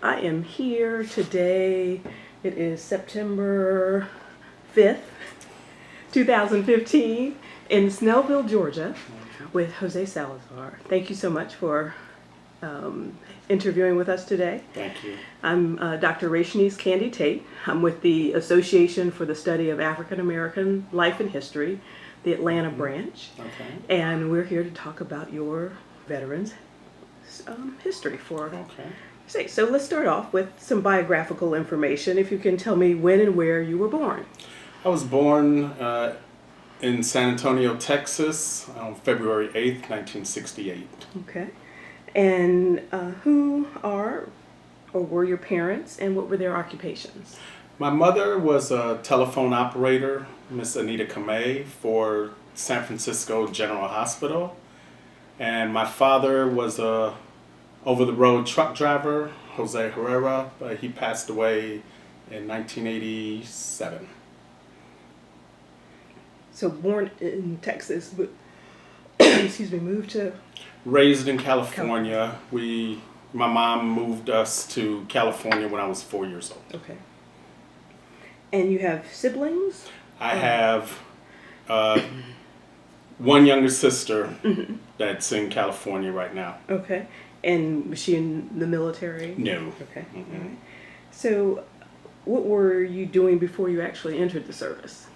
I am here today. It is September 5th, 2015, in Snellville, Georgia, with Jose Salazar. Thank you so much for interviewing with us today. Thank you. I'm Dr. Rashnice Candy Tate. I'm with the Association for the Study of African American Life and History, the Atlanta branch. Okay. And we're here to talk about your veterans' history for say. So let's start off with some biographical information. If you can tell me when and where you were born. I was born in San Antonio, Texas on February 8th, 1968. Okay. And who are or were your parents, and what were their occupations? My mother was a telephone operator, Miss Anita Kamei, for San Francisco General Hospital. And my father was a over-the-road truck driver, Jose Herrera, but he passed away in 1987. So born in Texas, but excuse me, moved to... Raised in California. My mom moved us to California when I was 4 years old. Okay. And you have siblings? I have one younger sister that's in California right now. Okay. And was she in the military? No. Okay. All right. So what were you doing before you actually entered the service?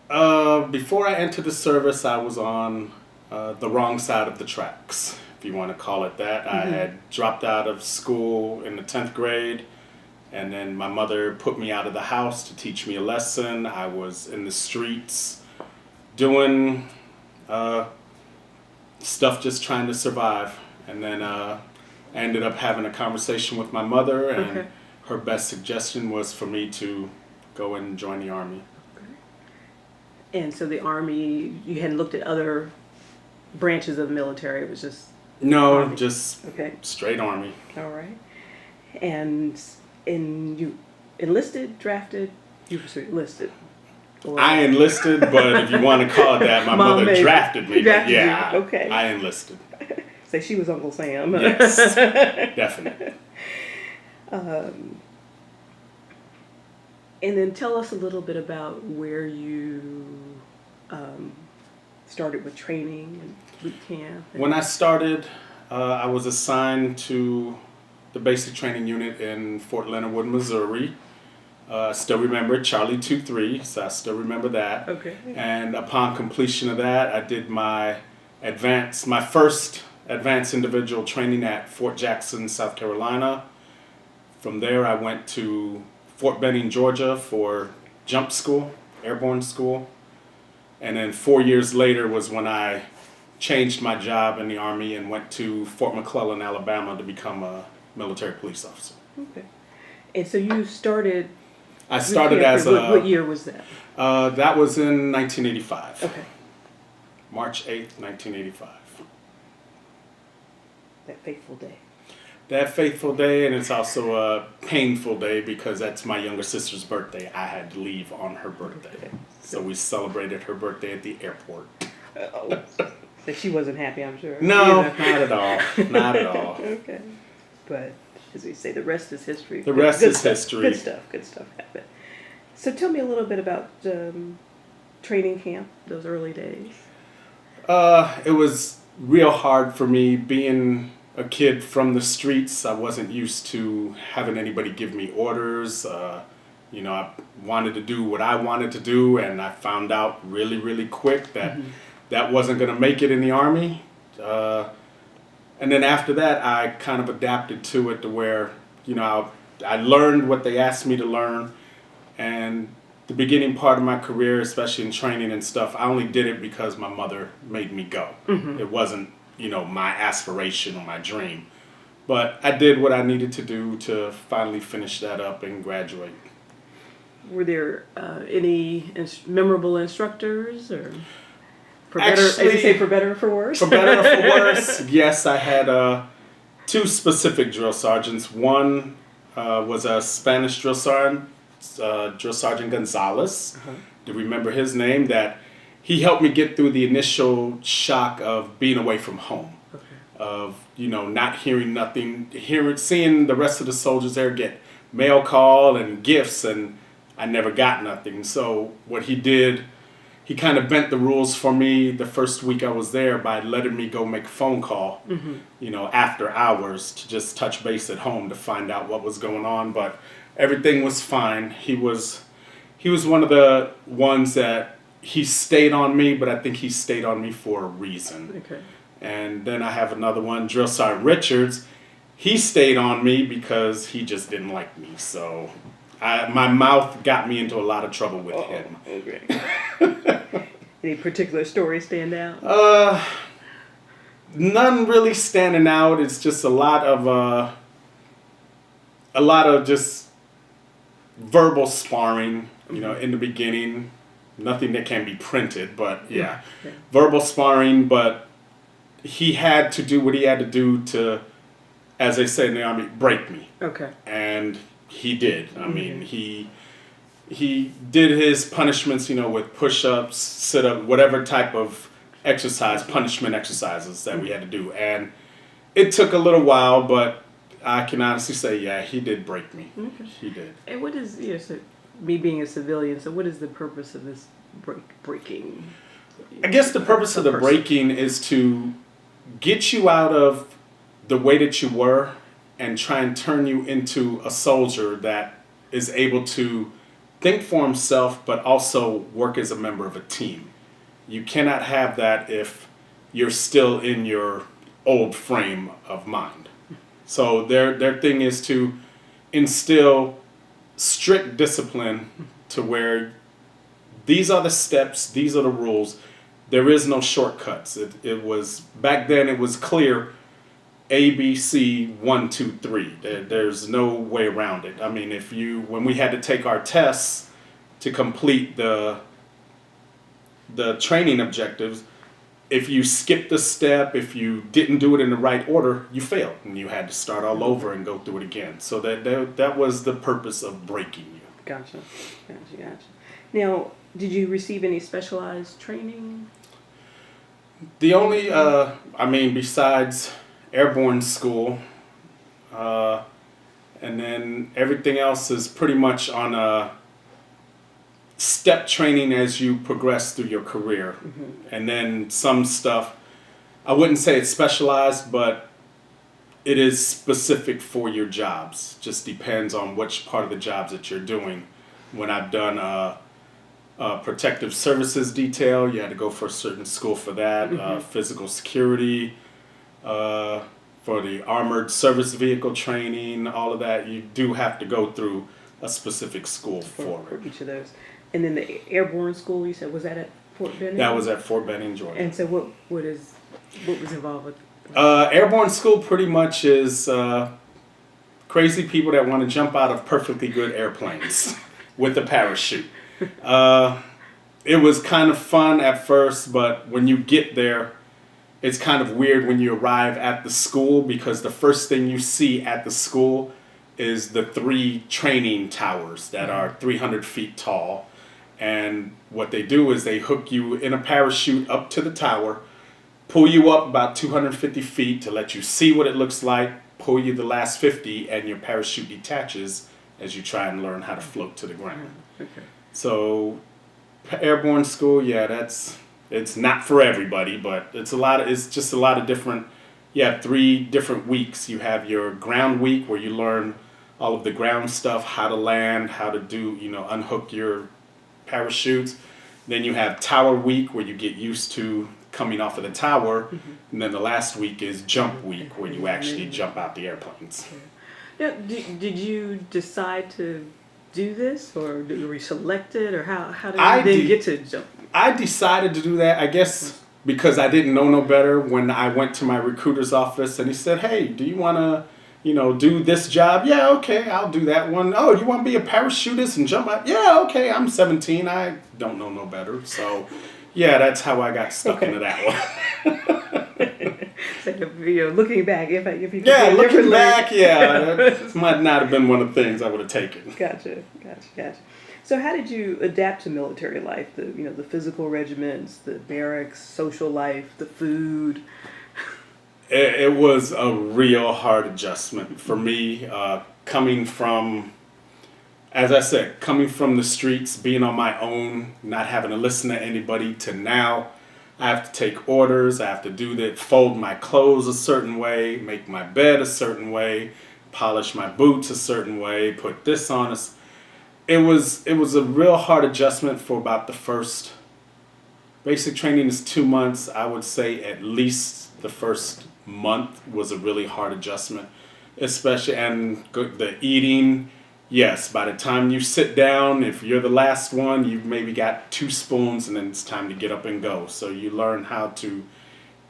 Before I entered the service, I was on the wrong side of the tracks, if you want to call it that. I had dropped out of school in the 10th grade, and then my mother put me out of the house to teach me a lesson. I was in the streets doing stuff, just trying to survive. And then I ended up having a conversation with my mother, and her best suggestion was for me to go and join the Army. Okay. And so the Army, you hadn't looked at other branches of the military, it was just... No, Army. just straight Army. All right. And you enlisted, drafted, you were enlisted? Or... I enlisted, but if you want to call it that, my mother drafted me. Drafted yeah, you. Okay. I enlisted. Say she was Uncle Sam. Yes, definitely. And then tell us a little bit about where you started with training and boot camp. When I started, I was assigned to the basic training unit in Fort Leonard Wood, Missouri. I still remember Charlie 2-3, so I still remember that. Okay. And upon completion of that, I did my first advanced individual training at Fort Jackson, South Carolina. From there, I went to Fort Benning, Georgia for jump school, airborne school. And then 4 years later was when I changed my job in the Army and went to Fort McClellan, Alabama to become a military police officer. Okay. And so you started... I started as a... What year was that? That was in 1985. Okay. March 8th, 1985. That fateful day. That fateful day, and it's also a painful day because that's my younger sister's birthday. I had to leave on her birthday. So we celebrated her birthday at the airport. Oh. So she wasn't happy, I'm sure. No, not at all. Not at all. Okay. But as we say, the rest is history. The rest is history. Good stuff happened. So tell me a little bit about training camp, those early days. It was real hard for me being a kid from the streets. I wasn't used to having anybody give me orders. I wanted to do what I wanted to do, and I found out really, really quick that that wasn't going to make it in the Army. And then after that, I kind of adapted to it to where, I learned what they asked me to learn. And the beginning part of my career, especially in training and stuff, I only did it because my mother made me go. It wasn't, my aspiration or my dream. But I did what I needed to do to finally finish that up and graduate. Were there any memorable instructors, or for Actually, better, as you say, for better or for worse? For better or for worse, yes, I had two specific drill sergeants. One was a Spanish drill sergeant, Drill Sergeant Gonzalez. Do you remember his name? That he helped me get through the initial shock of being away from home. of, not hearing nothing, seeing the rest of the soldiers there get mail call and gifts, and I never got nothing. So what he did, he kind of bent the rules for me the first week I was there by letting me go make a phone call, after hours to just touch base at home to find out what was going on. But everything was fine. He was one of the ones that he stayed on me, but I think he stayed on me for a reason. Okay. And then I have another one, Drill Sergeant Richards. He stayed on me because he just didn't like me. So my mouth got me into a lot of trouble with him. Okay. Any particular story stand out? None really standing out. It's just a lot of just verbal sparring, in the beginning. Nothing that can be printed, but yeah. Verbal sparring, but he had to do what he had to do to, as they say in the Army, break me. Okay. And he did. I mean, he did his punishments, with push-ups, sit-up, whatever type of punishment exercises that we had to do. And it took a little while, but I can honestly say, yeah, he did break me. Okay. He did. And what is, so me being a civilian, so what is the purpose of this breaking? I guess the purpose of the breaking is to get you out of the way that you were and try and turn you into a soldier that is able to think for himself, but also work as a member of a team. You cannot have that if you're still in your old frame of mind. So their thing is to instill strict discipline to where these are the steps, these are the rules. There is no shortcuts. It was, back then it was clear, A, B, C, 1, 2, 3. There's no way around it. I mean, when we had to take our tests to complete the training objectives, if you skipped a step, if you didn't do it in the right order, you failed, and you had to start all over and go through it again. So that was the purpose of breaking you. Gotcha. Now, did you receive any specialized training? The only, besides airborne school, and then everything else is pretty much on a step training as you progress through your career. And then some stuff, I wouldn't say it's specialized, but it is specific for your jobs. Just depends on which part of the jobs that you're doing. When I've done protective services detail, you had to go for a certain school for that. Physical security, for the armored service vehicle training, all of that, you do have to go through a specific school for each of those. And then the airborne school, you said, was that at Fort Benning? That was at Fort Benning, Georgia. And so what was involved with? Airborne school pretty much is crazy people that want to jump out of perfectly good airplanes with a parachute. It was kind of fun at first, but when you get there, it's kind of weird when you arrive at the school, because the first thing you see at the school is the 3 training towers that are 300 feet tall. And what they do is they hook you in a parachute up to the tower, pull you up about 250 feet to let you see what it looks like, pull you the last 50, and your parachute detaches as you try and learn how to float to the ground. Okay. So airborne school, yeah, it's not for everybody, but it's just a lot of different. You have 3 different weeks. You have your ground week where you learn all of the ground stuff, how to land, how to do, unhook your parachutes. Then you have tower week where you get used to coming off of the tower. And then the last week is jump week where you actually jump out the airplanes. Now, did you decide to do this, or were you selected, or how did you get to jump? I decided to do that, I guess, because I didn't know no better. When I went to my recruiter's office and he said, "Hey, do you want to, do this job?" "Yeah, okay, I'll do that one." "Oh, you want to be a parachutist and jump out?" "Yeah, okay, I'm 17. I don't know no better." So, yeah, that's how I got stuck into that one. So, looking back, if you could looking back, that might not have been one of the things I would have taken. Gotcha. So how did you adapt to military life? The physical regiments, the barracks, social life, the food. It was a real hard adjustment for me, coming from, as I said, coming from the streets, being on my own, not having to listen to anybody, to now I have to take orders, I have to do that, fold my clothes a certain way, make my bed a certain way, polish my boots a certain way, put this on. It was a real hard adjustment for about the first, basic training is 2 months. I would say at least the first month was a really hard adjustment, especially, and the eating. Yes, by the time you sit down, if you're the last one, you've maybe got 2 spoons and then it's time to get up and go. So you learn how to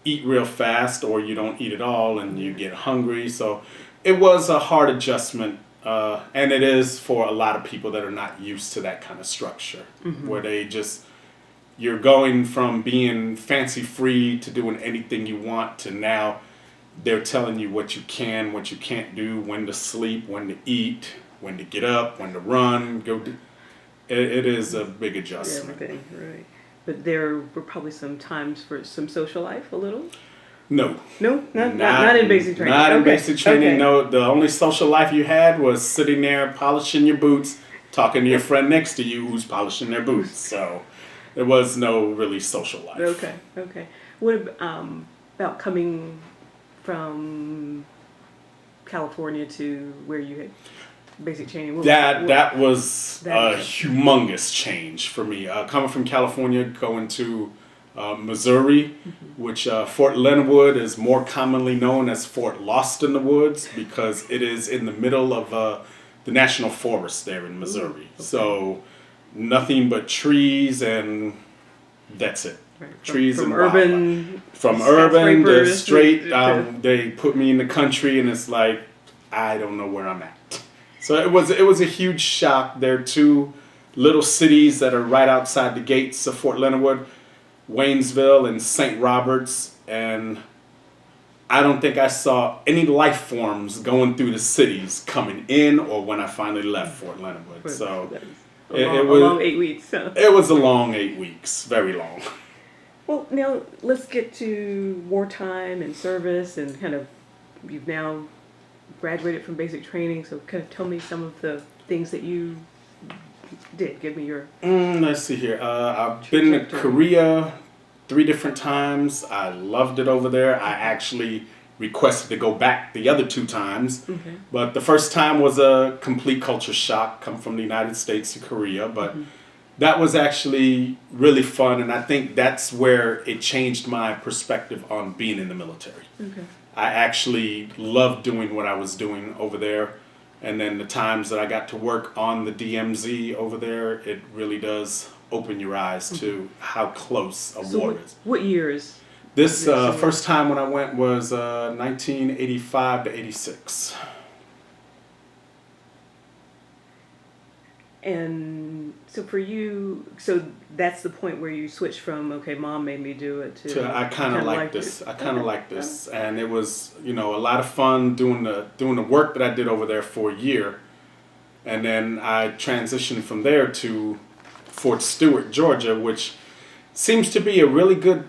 eat real fast, or you don't eat at all and you get hungry. So it was a hard adjustment, and it is for a lot of people that are not used to that kind of structure, where they just, you're going from being fancy free to doing anything you want to now they're telling you what you can, what you can't do, when to sleep, when to eat, when to get up, when to run, go do. It is a big adjustment. Everything, right. But there were probably some times for some social life, a little? No. No? Not in basic training? Not in Okay. basic training, Okay. no. The only social life you had was sitting there polishing your boots, talking to your friend next to you who's polishing their boots. So there was no really social life. Okay. What about coming from California to where you had basic training? That was that a humongous change for me. Coming from California, going to Missouri, which Fort Leonard Wood is more commonly known as Fort Lost in the Woods, because it is in the middle of the National Forest there in Missouri. Okay. So nothing but trees, and that's it. Right. Trees from and urban, from urban to skyscrapers straight. to- They put me in the country, and it's like I don't know where I'm at. So it was a huge shock. There are 2 little cities that are right outside the gates of Fort Leonard Wood, Waynesville and St. Roberts, and I don't think I saw any life forms going through the cities coming in or when I finally left Fort Leonard Wood. So a long 8 weeks. Huh? it was a long 8 weeks, very long. Well, now let's get to wartime and service, and kind of, you've now graduated from basic training, so kind of tell me some of the things that you did. Give me your... Let's see here. I've been to Korea 3 different times. I loved it over there. I actually requested to go back the other 2 times. Okay. But the first time was a complete culture shock, come from the United States to Korea. But that was actually really fun, and I think that's where it changed my perspective on being in the military. Okay. I actually loved doing what I was doing over there. And then the times that I got to work on the DMZ over there, it really does open your eyes to how close a war is. What years? This first time when I went was 1985 to 86. And so for you, so that's the point where you switch from, okay, mom made me do it, to I kind of like this. I kind of like this, and it was, a lot of fun doing the work that I did over there for a year, and then I transitioned from there to Fort Stewart, Georgia, which seems to be a really good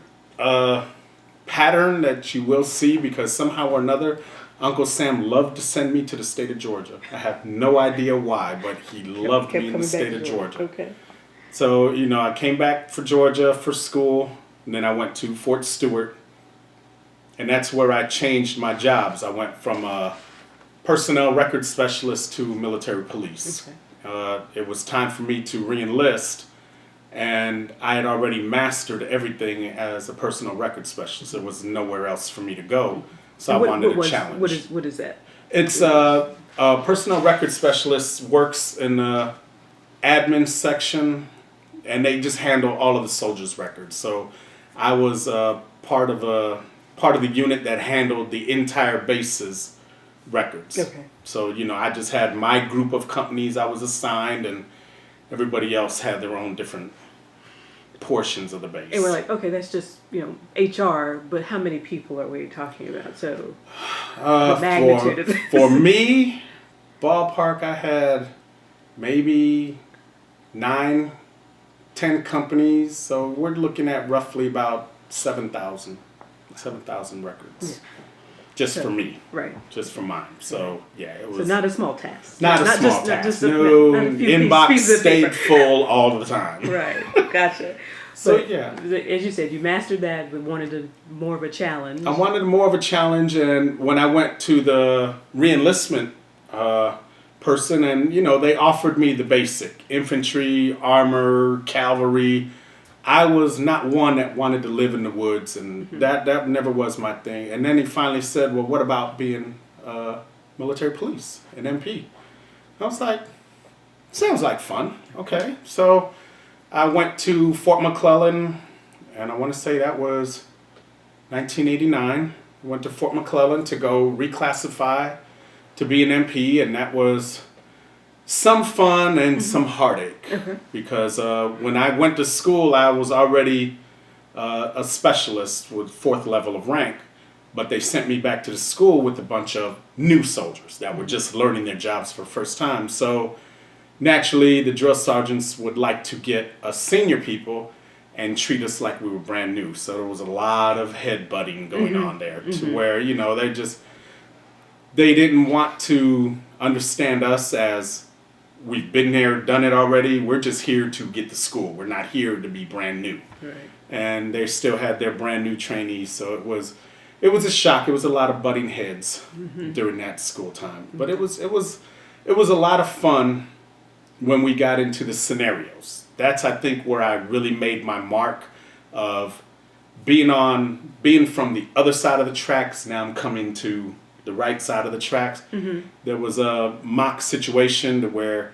pattern that you will see, because somehow or another, Uncle Sam loved to send me to the state of Georgia. I have no idea why, but he loved me in the state of Georgia. Okay. So, I came back for Georgia for school, and then I went to Fort Stewart, and that's where I changed my jobs. I went from a personnel record specialist to military police. Okay. It was time for me to re-enlist, and I had already mastered everything as a personnel record specialist. There was nowhere else for me to go. So I wanted a challenge. What is that? It's a personnel record specialist works in the admin section, and they just handle all of the soldiers' records. So I was part of the unit that handled the entire base's records. Okay. So I just had my group of companies I was assigned, and everybody else had their own different portions of the base. And we're like, okay, that's just, HR, but how many people are we talking about? So the magnitude of this. For me, ballpark, I had maybe 9, 10 companies. So we're looking at roughly about 7,000 records. Yeah. just So- for me, Right. just for mine. So yeah, it So was not a small task. not a small just, task. Not No, not a few inbox pieces of stayed paper. full all the time. Right. Gotcha. So But, yeah. as you said, you mastered that, but wanted more of a challenge. I wanted more of a challenge, and when I went to the re-enlistment person, and they offered me the basic infantry, armor, cavalry. I was not one that wanted to live in the woods, and that never was my thing. And then he finally said, "Well, what about being military police, an MP?" I was like, "Sounds like fun." Okay, so I went to Fort McClellan, and I want to say that was 1989. I went to Fort McClellan to go reclassify to be an MP, and that was some fun and some heartache. Because when I went to school, I was already a specialist with 4th level of rank, but they sent me back to the school with a bunch of new soldiers that were just learning their jobs for the first time. So naturally, the drill sergeants would like to get us senior people and treat us like we were brand new. So there was a lot of headbutting going on there, to where they didn't want to understand us as we've been there, done it already. We're just here to get to school. We're not here to be brand new. Right. And they still had their brand new trainees, so it was a shock. It was a lot of butting heads during that school time, but it was a lot of fun when we got into the scenarios. That's, I think, where I really made my mark of being from the other side of the tracks. Now I'm coming to the right side of the tracks. There was a mock situation to where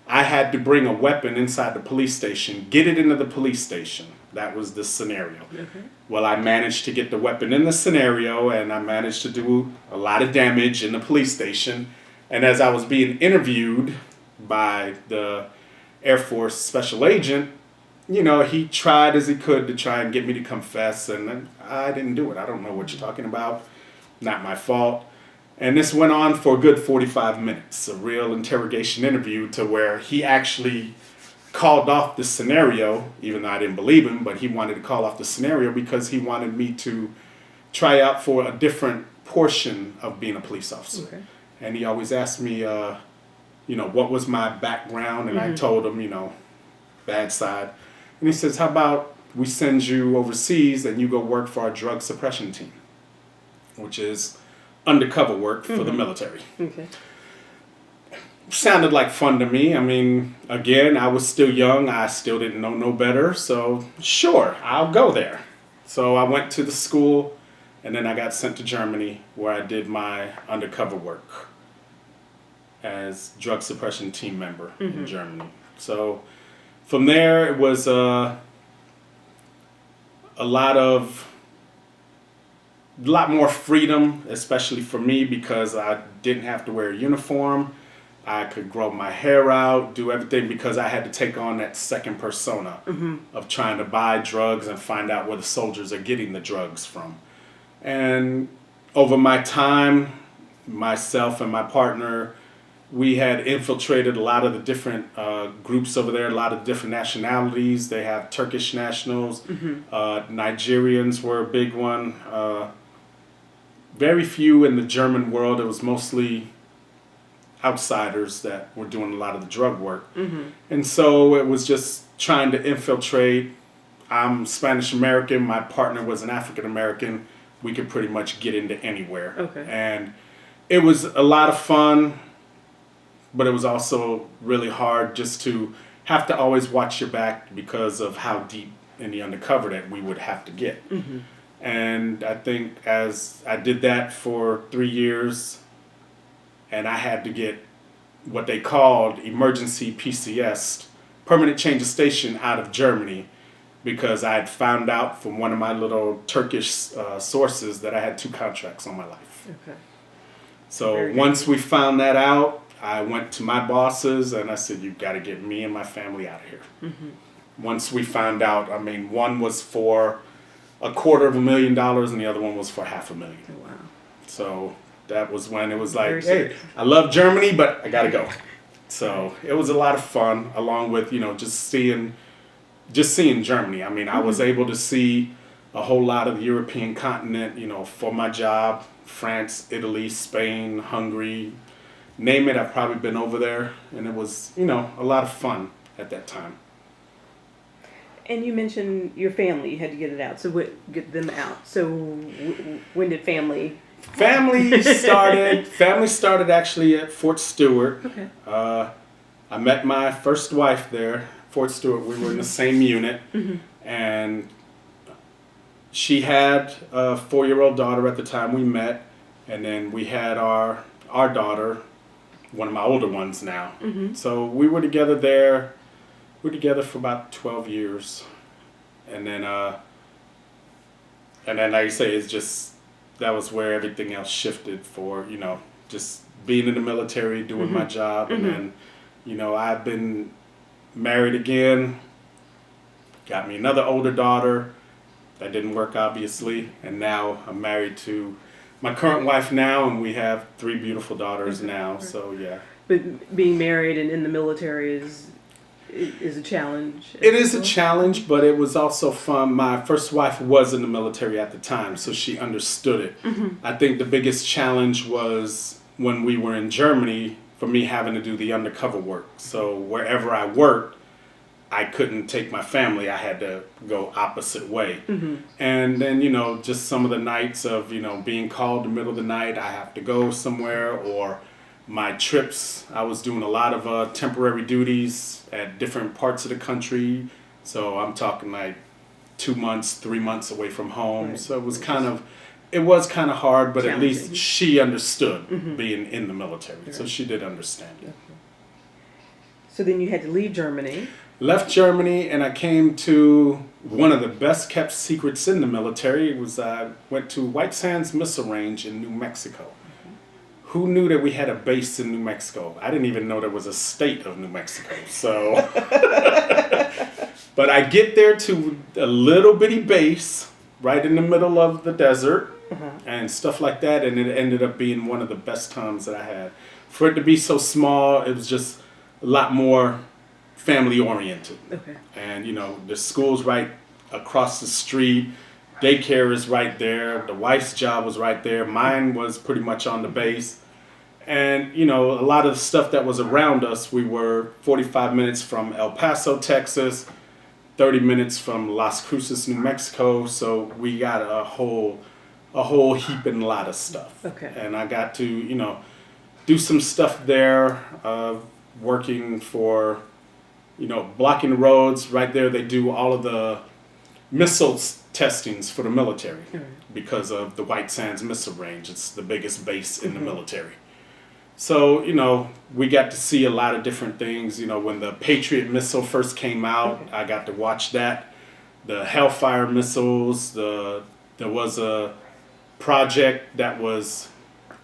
I had to bring a weapon inside the police station, get it into the police station. That was the scenario. Well, I managed to get the weapon in the scenario, and I managed to do a lot of damage in the police station. And as I was being interviewed by the Air Force special agent, he tried as he could to try and get me to confess, and I didn't do it. I don't know what you're talking about. Not my fault. And this went on for a good 45 minutes, a real interrogation interview, to where he actually called off the scenario, even though I didn't believe him, but he wanted to call off the scenario because he wanted me to try out for a different portion of being a police officer. Okay. And he always asked me, what was my background, and I told him, bad side. And he says, how about we send you overseas and you go work for our drug suppression team, which is undercover work for the military. Okay. Sounded like fun to me. I mean, again, I was still young. I still didn't know no better. So, sure, I'll go there. So I went to the school, and then I got sent to Germany, where I did my undercover work as drug suppression team member in Germany. So from there, it was a lot more freedom, especially for me, because I didn't have to wear a uniform. I could grow my hair out, do everything, because I had to take on that second persona of trying to buy drugs and find out where the soldiers are getting the drugs from. And over my time, myself and my partner, we had infiltrated a lot of the different groups over there, a lot of different nationalities. They have Turkish nationals, Nigerians were a big one. Very few in the German world. It was mostly outsiders that were doing a lot of the drug work. And so it was just trying to infiltrate. I'm Spanish American. My partner was an African American. We could pretty much get into anywhere. Okay. And it was a lot of fun, but it was also really hard just to have to always watch your back because of how deep in the undercover that we would have to get. And I think as I did that for 3 years, and I had to get what they called emergency PCS, permanent change of station, out of Germany, because I had found out from one of my little Turkish sources that I had 2 contracts on my life. Okay. So once we found that out, I went to my bosses and I said, you've got to get me and my family out of here. Once we found out, I mean, one was for $250,000 and the other one was for $500,000. Oh, wow. So that was when it was like, Very hey, serious. I love Germany, but I got to go. So it was a lot of fun, along with, just seeing Germany. I mean, I was able to see a whole lot of the European continent, for my job. France, Italy, Spain, Hungary, name it, I've probably been over there. And it was, a lot of fun at that time. And you mentioned your family, you had to get it out, so get them out. So when did family? Family started actually at Fort Stewart. Okay. I met my first wife there, Fort Stewart. We were in the same unit. Mm-hmm. And she had a 4-year-old daughter at the time we met. And then we had our daughter, one of my older ones now. Mm-hmm. So we were together there. We were together for about 12 years. And then like you say, that was where everything else shifted for, just being in the military, doing mm-hmm. my job. Mm-hmm. And then, I've been married again, got me another older daughter. That didn't work, obviously. And now I'm married to my current wife now, and we have 3 beautiful daughters now. So, yeah. But being married and in the military is a challenge. It is a challenge, but it was also fun. My first wife was in the military at the time, so she understood it. Mm-hmm. I think the biggest challenge was when we were in Germany, for me having to do the undercover work. So wherever I worked, I couldn't take my family. I had to go opposite way. Mm-hmm. And then, just some of the nights of, being called in the middle of the night, I have to go somewhere, or my trips, I was doing a lot of temporary duties at different parts of the country. So I'm talking like 2 months, 3 months away from home. Right. So it was kind of hard, but at least she understood mm-hmm. being in the military. Right. So she did understand it. Okay. So then you had to leave Germany. Left Germany, and I came to one of the best kept secrets in the military. It was I went to White Sands Missile Range in New Mexico. Who knew that we had a base in New Mexico? I didn't even know there was a state of New Mexico. So, but I get there to a little bitty base right in the middle of the desert and stuff like that. And it ended up being one of the best times that I had. For it to be so small, it was just a lot more family oriented. Okay. And, the school's right across the street. Daycare is right there. The wife's job was right there. Mine was pretty much on the base. And, a lot of the stuff that was around us, we were 45 minutes from El Paso, Texas, 30 minutes from Las Cruces, New Mexico. So we got a whole heaping lot of stuff. Okay. And I got to, do some stuff there, working for, blocking the roads. Right there, they do all of the missiles testings for the military because of the White Sands Missile Range. It's the biggest base in the military. So, we got to see a lot of different things. When the Patriot missile first came out, I got to watch that. The Hellfire missiles, there was a project that was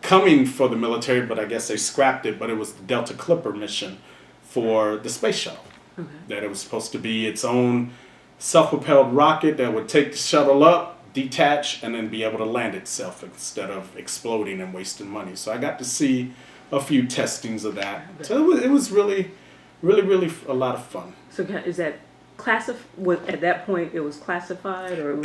coming for the military, but I guess they scrapped it, but it was the Delta Clipper mission for the space shuttle. Okay. That it was supposed to be its own self-propelled rocket that would take the shuttle up, detach, and then be able to land itself instead of exploding and wasting money. So I got to see a few testings of that. So it was really, really, really a lot of fun. So is that classified? At that point, it was classified, or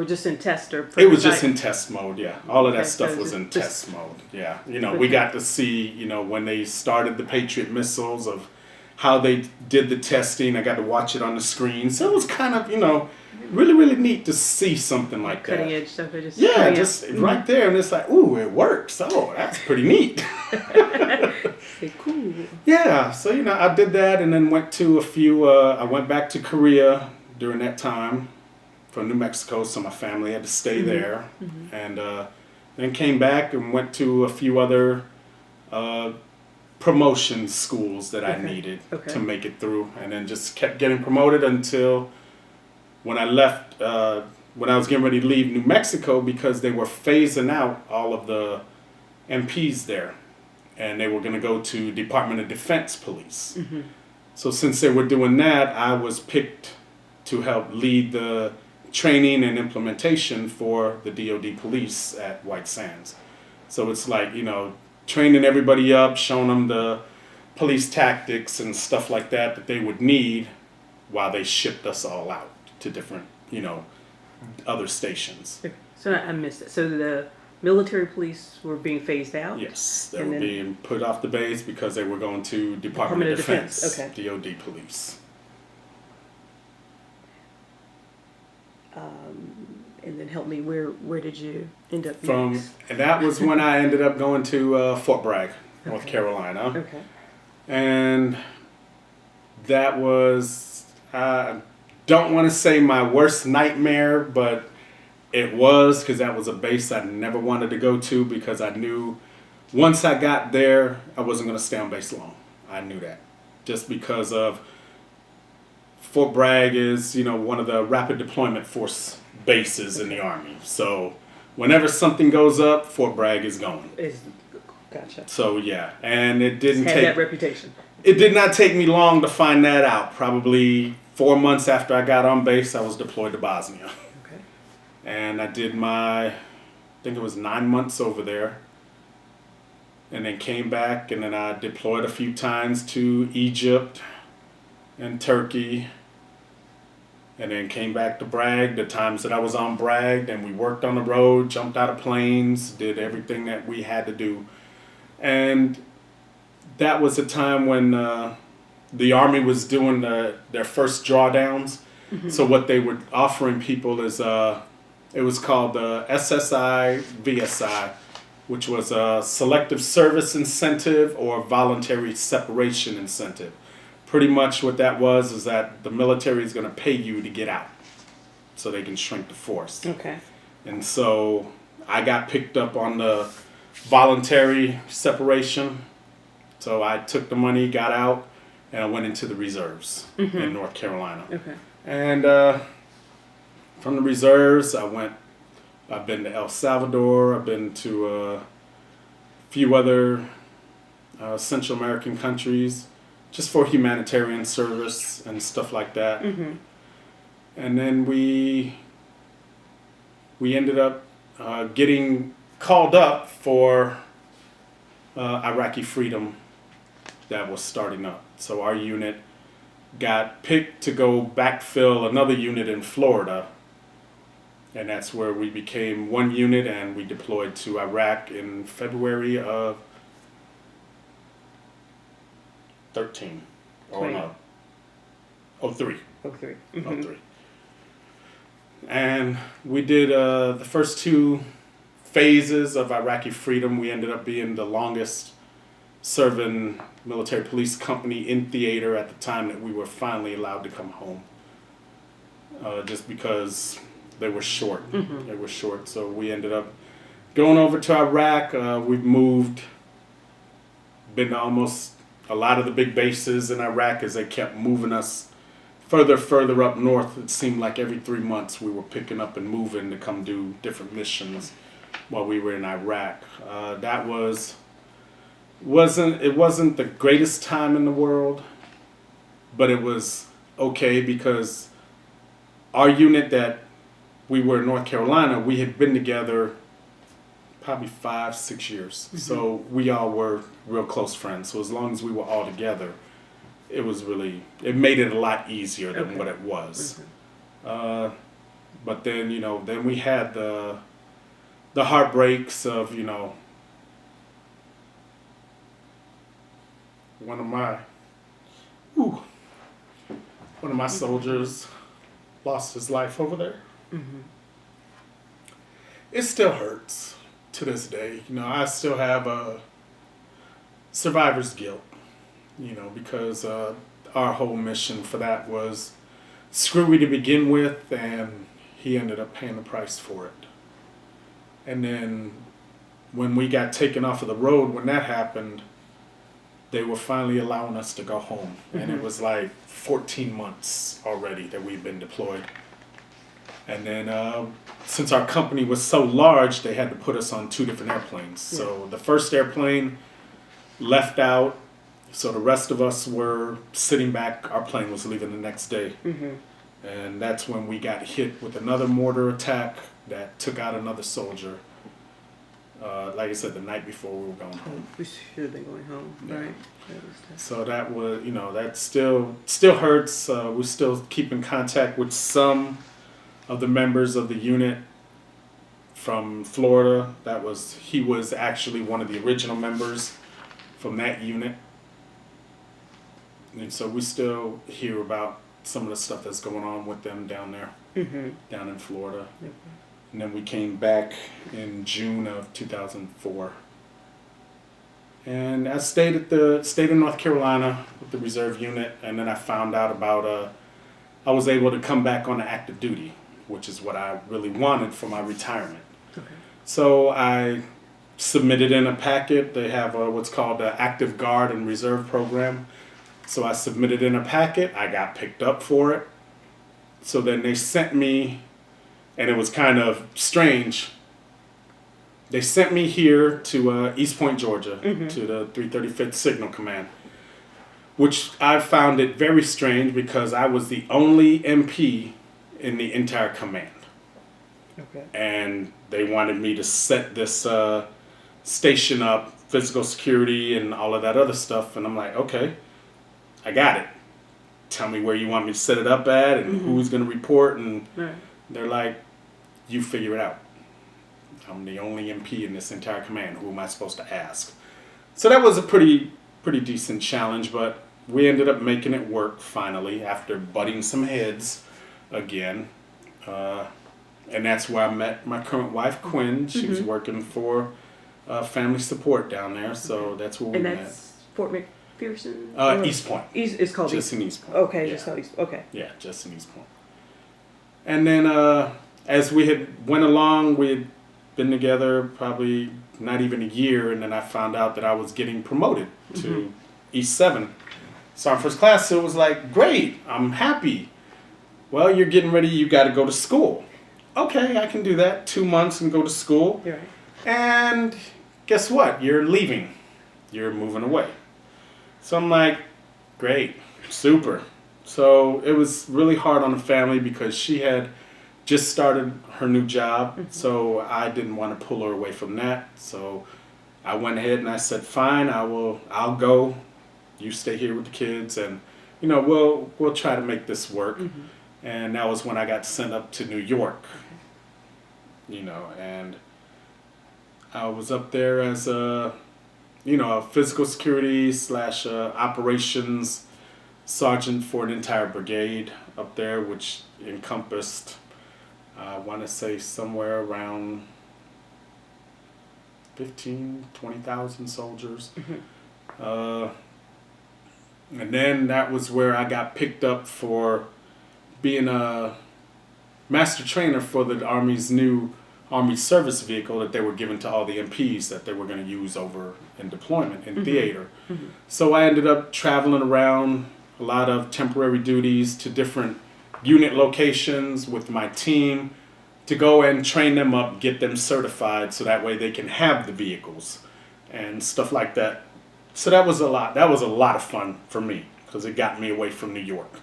just in test or prototype? It was just in test mode. Yeah, all of that stuff was in test mode. Yeah, we got to see when they started the Patriot missiles of how they did the testing. I got to watch it on the screen. So it was kind of really, really neat to see something like that. Cutting edge stuff. Just right there, and it's like, ooh, it works. Oh, that's pretty neat. Cool. Yeah, so I did that, and then went to a few. I went back to Korea during that time from New Mexico, so my family had to stay there, and then came back and went to a few other promotion schools that I needed to make it through, and then just kept getting promoted until when I left. When I was getting ready to leave New Mexico, because they were phasing out all of the MPs there. And they were going to go to Department of Defense police. Mm-hmm. So since they were doing that, I was picked to help lead the training and implementation for the DoD police at White Sands. So it's like, training everybody up, showing them the police tactics and stuff like that they would need while they shipped us all out to different, other stations. Okay. So I missed it. So the military police were being phased out? Yes, they And were then- being put off the base because they were going to Department of Defense, Okay. DOD police. And then help me, where did you end up next? And that was when I ended up going to Fort Bragg, North Okay. Carolina. Okay. And that was, I don't want to say my worst nightmare, but it was, because that was a base I never wanted to go to, because I knew once I got there, I wasn't going to stay on base long. I knew that. Just because of Fort Bragg is, one of the rapid deployment force bases in the Army. So whenever something goes up, Fort Bragg is going. Gotcha. So yeah, and it didn't Had take that reputation. It did not take me long to find that out. Probably 4 months after I got on base, I was deployed to Bosnia. Okay. And I did I think it was 9 months over there. And then came back, and then I deployed a few times to Egypt and Turkey. And then came back to Bragg, the times that I was on Bragg, and we worked on the road, jumped out of planes, did everything that we had to do. And that was a time when the Army was doing their first drawdowns. Mm-hmm. So what they were offering people is, it was called the SSI VSI, which was a selective service incentive or voluntary separation incentive. Pretty much what that was is that the military is going to pay you to get out so they can shrink the force. Okay. And so I got picked up on the voluntary separation. So I took the money, got out, and I went into the reserves in North Carolina. Okay. And from the reserves, I've been to El Salvador, I've been to a few other Central American countries, just for humanitarian service and stuff like that. Mm-hmm. And then we ended up getting called up for Iraqi Freedom that was starting up. So our unit got picked to go backfill another unit in Florida. And that's where we became one unit, and we deployed to Iraq in February of 13. Or no. 03. 03. Mm-hmm. 03. And we did the first 2 phases of Iraqi Freedom. We ended up being the longest serving military police company in theater at the time that we were finally allowed to come home. Just because they were short. Mm-hmm. They were short. So we ended up going over to Iraq. We've been to almost a lot of the big bases in Iraq as they kept moving us further up north. It seemed like every 3 months we were picking up and moving to come do different missions while we were in Iraq. That wasn't the greatest time in the world, but it was okay because our unit that we were in North Carolina, we had been together probably 5-6 years. Mm-hmm. So we all were real close friends. So as long as we were all together, it made it a lot easier than what it was. Mm-hmm. But then, then we had the heartbreaks of, one of my soldiers lost his life over there. Mm-hmm. It still hurts to this day. I still have a survivor's guilt, because our whole mission for that was screwy to begin with, and he ended up paying the price for it. And then when we got taken off of the road, when that happened, they were finally allowing us to go home. Mm-hmm. And it was like 14 months already that we've been deployed. And then since our company was so large, they had to put us on 2 different airplanes. Yeah. So the first airplane left out, so the rest of us were sitting back. Our plane was leaving the next day. Mm-hmm. And that's when we got hit with another mortar attack that took out another soldier. Like I said, the night before we were going home. We should have been going home, yeah. Right? So that was, that still hurts. We still keep in contact with some of the members of the unit from Florida. He was actually one of the original members from that unit. And so we still hear about some of the stuff that's going on with them down there, down in Florida. And then we came back in June of 2004. And I stayed in North Carolina with the reserve unit, and then I found out about I was able to come back on active duty, which is what I really wanted for my retirement. Okay. So I submitted in a packet. They have what's called the Active Guard and Reserve program. So I submitted in a packet. I got picked up for it. So then they sent me, and it was kind of strange. They sent me here to East Point, Georgia, to the 335th Signal Command, which I found it very strange because I was the only MP in the entire command. Okay. And they wanted me to set this station up, physical security and all of that other stuff. And I'm like, okay, I got it. Tell me where you want me to set it up at and who's going to report. And they're like, you figure it out. I'm the only MP in this entire command. Who am I supposed to ask? So that was a pretty decent challenge, but we ended up making it work finally after butting some heads again. And that's where I met my current wife, Quinn. She was working for family support down there, so that's where we met. And that's Fort McPherson? East Point. It's called just in East Point. Okay, yeah. Just called East. Okay. Yeah, just in East Point. And then as we had went along, we had been together probably not even a year, and then I found out that I was getting promoted to East 7. So I'm first class, so it was like, great, I'm happy. Well, you're getting ready, you got to go to school. Okay, I can do that. 2 months and go to school. Right. And guess what? You're leaving. You're moving away. So I'm like, great, super. So it was really hard on the family because she had just started her new job, so I didn't want to pull her away from that. So I went ahead and I said, fine, I'll go. You stay here with the kids, and we'll try to make this work. And that was when I got sent up to New York. And I was up there as a physical security / operations sergeant for an entire brigade up there, which encompassed, I want to say, somewhere around 20,000 soldiers. And then that was where I got picked up for being a master trainer for the Army's new Army service vehicle that they were giving to all the MPs that they were going to use over in deployment in theater. So I ended up traveling around a lot of temporary duties to different unit locations with my team to go and train them up, get them certified so that way they can have the vehicles and stuff like that. So that was a lot of fun for me because it got me away from New York.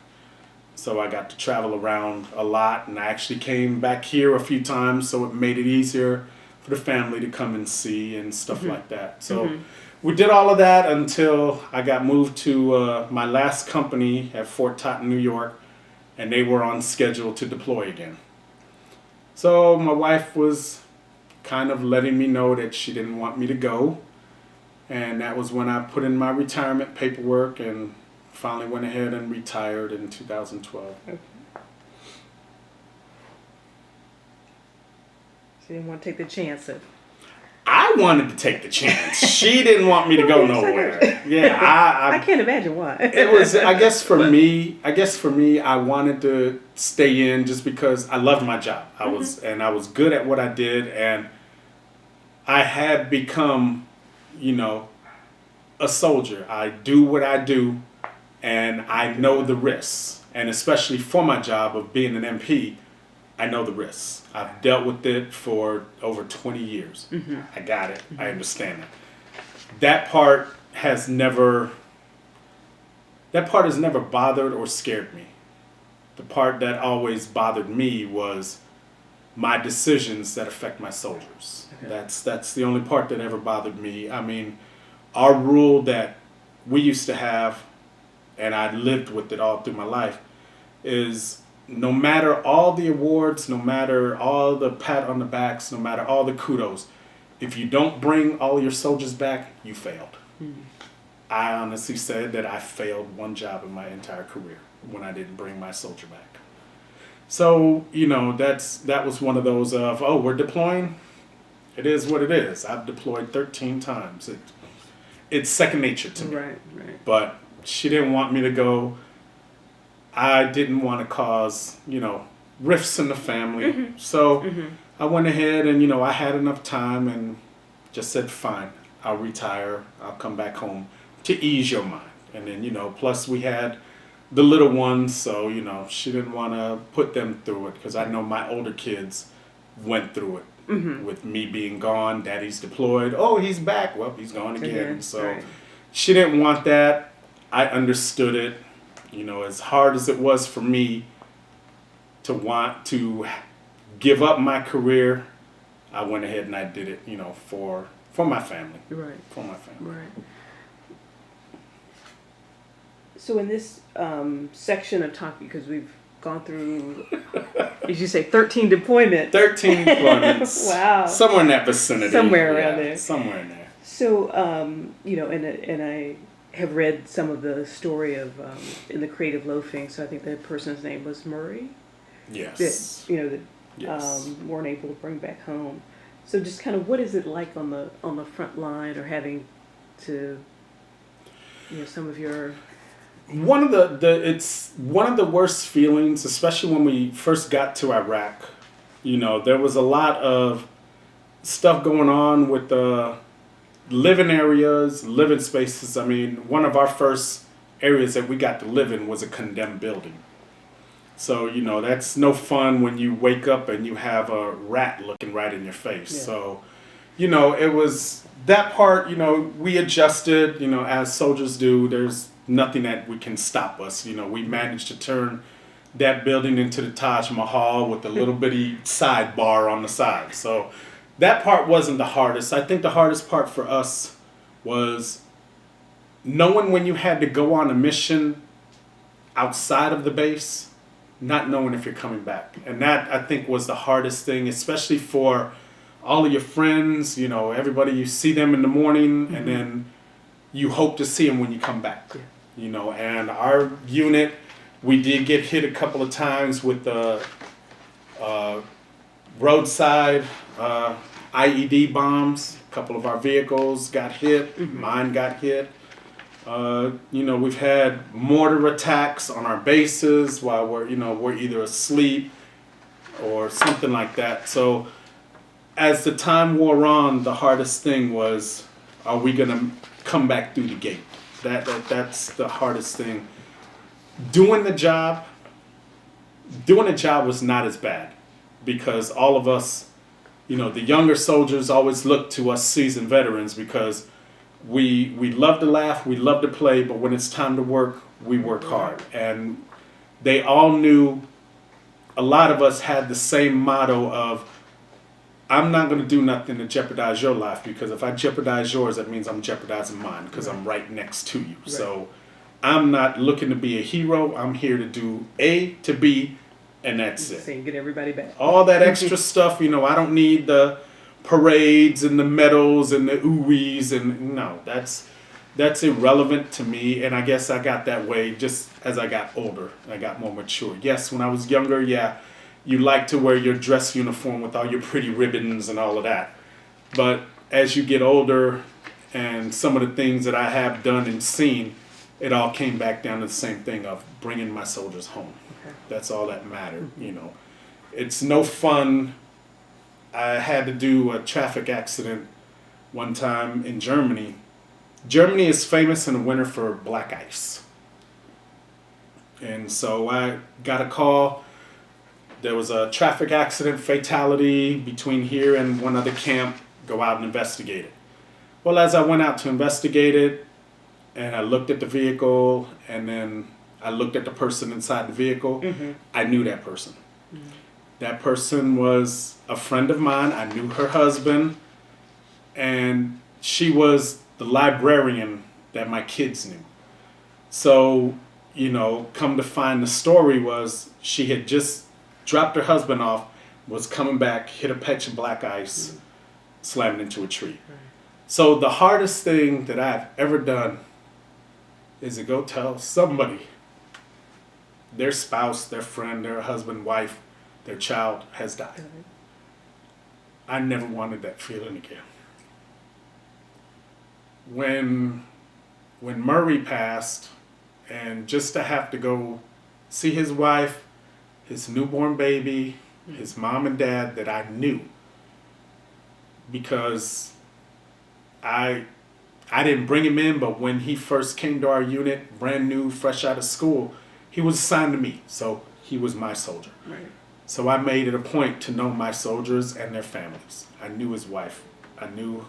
So I got to travel around a lot, and I actually came back here a few times, so it made it easier for the family to come and see and stuff like that. So we did all of that until I got moved to my last company at Fort Totten, New York, and they were on schedule to deploy again. So my wife was kind of letting me know that she didn't want me to go, and that was when I put in my retirement paperwork and finally went ahead and retired in 2012. Okay. She didn't want to take the chance of... I wanted to take the chance. She didn't want me to go nowhere. Yeah, I can't imagine why. It was, I guess for me, I wanted to stay in just because I loved my job. I was good at what I did, and I had become, a soldier. I do what I do. And I know the risks, and especially for my job of being an MP, I know the risks. I've dealt with it for over 20 years. I got it. I understand it. That part has never bothered or scared me. The part that always bothered me was my decisions that affect my soldiers. Okay. That's the only part that ever bothered me. I mean, our rule that we used to have, and I lived with it all through my life, is no matter all the awards, no matter all the pat on the backs, no matter all the kudos, if you don't bring all your soldiers back, you failed. Mm-hmm. I honestly said that I failed one job in my entire career when I didn't bring my soldier back. So, that was one of those of, oh, we're deploying? It is what it is. I've deployed 13 times. It's second nature to me. Right. But she didn't want me to go. I didn't want to cause, rifts in the family. Mm-hmm. So Mm-hmm. I went ahead and, I had enough time and just said, fine, I'll retire. I'll come back home to ease your mind. And then, plus we had the little ones. So, she didn't want to put them through it because I know my older kids went through it. Mm-hmm. With me being gone, daddy's deployed. Oh, he's back. Well, he's gone again. So right. she didn't want that. I understood it. As hard as it was for me to want to give up my career, I went ahead and I did it, for my family. Right. For my family. Right. So in this section of talk, because we've gone through, as you say, 13 deployments. 13 deployments. Wow. Somewhere in that vicinity. Somewhere around there. Somewhere in there. So, and I have read some of the story of in the Creative Loafing. So I think the person's name was Murray. Yes. That Yes. weren't able to bring back home. So just kind of what is it like on the front line, or having to, some of your. One of it's one of the worst feelings, especially when we first got to Iraq. There was a lot of stuff going on with the living areas, living spaces. I mean, one of our first areas that we got to live in was a condemned building. So, that's no fun when you wake up and you have a rat looking right in your face. Yeah. So, it was that part, we adjusted, as soldiers do. There's nothing that we can stop us. We managed to turn that building into the Taj Mahal with a little bitty sidebar on the side. So that part wasn't the hardest. I think the hardest part for us was knowing when you had to go on a mission outside of the base, not knowing if you're coming back. And that, I think, was the hardest thing, especially for all of your friends, everybody, you see them in the morning, mm-hmm. and then you hope to see them when you come back. Yeah. And our unit, we did get hit a couple of times with the roadside IED bombs. A couple of our vehicles got hit. Mm-hmm. Mine got hit. We've had mortar attacks on our bases while we're either asleep or something like that. So as the time wore on, the hardest thing was, are we going to come back through the gate? That's the hardest thing. Doing the job was not as bad because all of us, the younger soldiers always look to us seasoned veterans because we love to laugh, we love to play, but when it's time to work, we work hard. And they all knew, a lot of us had the same motto of, I'm not going to do nothing to jeopardize your life, because if I jeopardize yours, that means I'm jeopardizing mine, because I'm right next to you. Right. So I'm not looking to be a hero. I'm here to do A to B, and that's it. Same, get everybody back. All that extra stuff, I don't need the parades and the medals and the ooh-wees, and no, that's irrelevant to me. And I guess I got that way just as I got older. I got more mature. Yes, when I was younger, you like to wear your dress uniform with all your pretty ribbons and all of that. But as you get older, and some of the things that I have done and seen, it all came back down to the same thing of bringing my soldiers home. Okay. That's all that mattered. Mm-hmm. It's no fun. I had to do a traffic accident one time in Germany. Germany is famous in the winter for black ice. And so I got a call. There was a traffic accident, fatality between here and one other camp. Go out and investigate it. Well, as I went out to investigate it, and I looked at the vehicle, and then I looked at the person inside the vehicle, mm-hmm. I knew that person. Mm-hmm. That person was a friend of mine. I knew her husband, and she was the librarian that my kids knew. So, come to find the story was she had just dropped her husband off, was coming back, hit a patch of black ice, slammed into a tree. So the hardest thing that I've ever done is to go tell somebody, their spouse, their friend, their husband, wife, their child has died. I never wanted that feeling again. When Murray passed, and just to have to go see his wife, his newborn baby, his mom and dad that I knew, because I didn't bring him in, but when he first came to our unit, brand new, fresh out of school, he was assigned to me, so he was my soldier. Right. So I made it a point to know my soldiers and their families. I knew his wife. I knew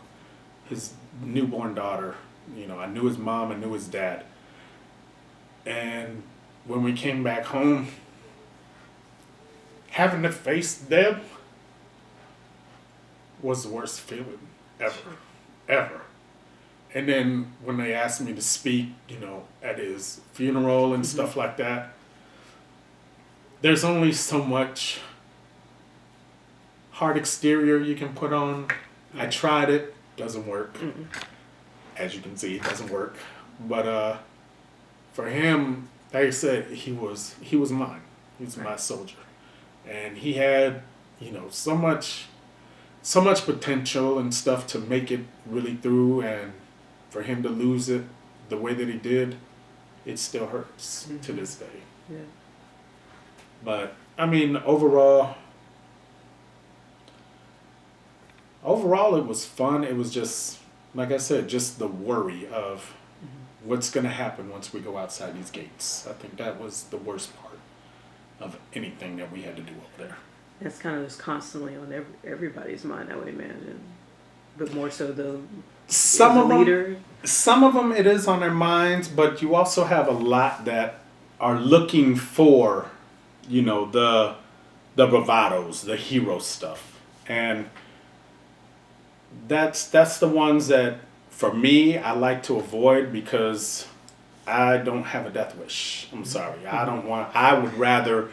his newborn daughter. I knew his mom. I knew his dad. And when we came back home, having to face them was the worst feeling ever. And then when they asked me to speak, at his funeral and stuff like that, there's only so much hard exterior you can put on. I tried it, doesn't work. As you can see, it doesn't work. But for him, like I said, he was mine. He was my soldier. And he had, so much potential and stuff to make it really through, and for him to lose it the way that he did, it still hurts to this day. Yeah. But I mean, overall it was fun. It was just, like I said, just the worry of what's going to happen once we go outside these gates. I think that was the worst part of anything that we had to do over there. That's kind of just constantly on everybody's mind, I would imagine. But more so the leader. Some of them it is on their minds, but you also have a lot that are looking for, the bravados, the hero stuff. And that's the ones that, for me, I like to avoid, because I don't have a death wish. I'm sorry. I would rather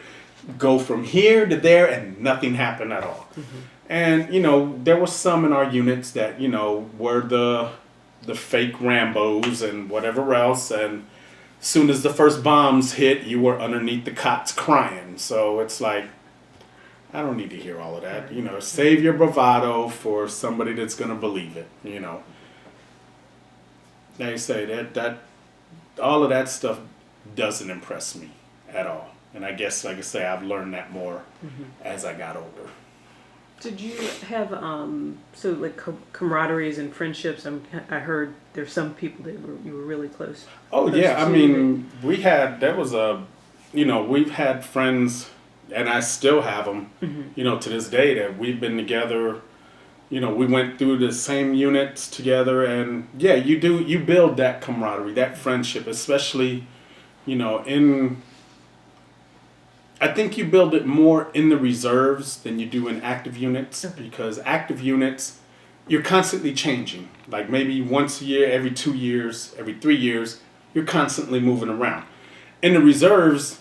go from here to there and nothing happen at all. And, there were some in our units that, were the fake Rambos and whatever else. And as soon as the first bombs hit, you were underneath the cots crying. So it's like, I don't need to hear all of that. Save your bravado for somebody that's going to believe it, They say that all of that stuff doesn't impress me at all. And I guess, like I say, I've learned that more as I got older. Did you have camaraderies and friendships? I heard there's some people that you were really close. Oh yeah, I mean, we've had friends, and I still have them, to this day, that we've been together. We went through the same units together, and yeah, you build that camaraderie, that friendship, especially, I think you build it more in the reserves than you do in active units, because active units, you're constantly changing. Like maybe once a year, every 2 years, every 3 years, you're constantly moving around. In the reserves,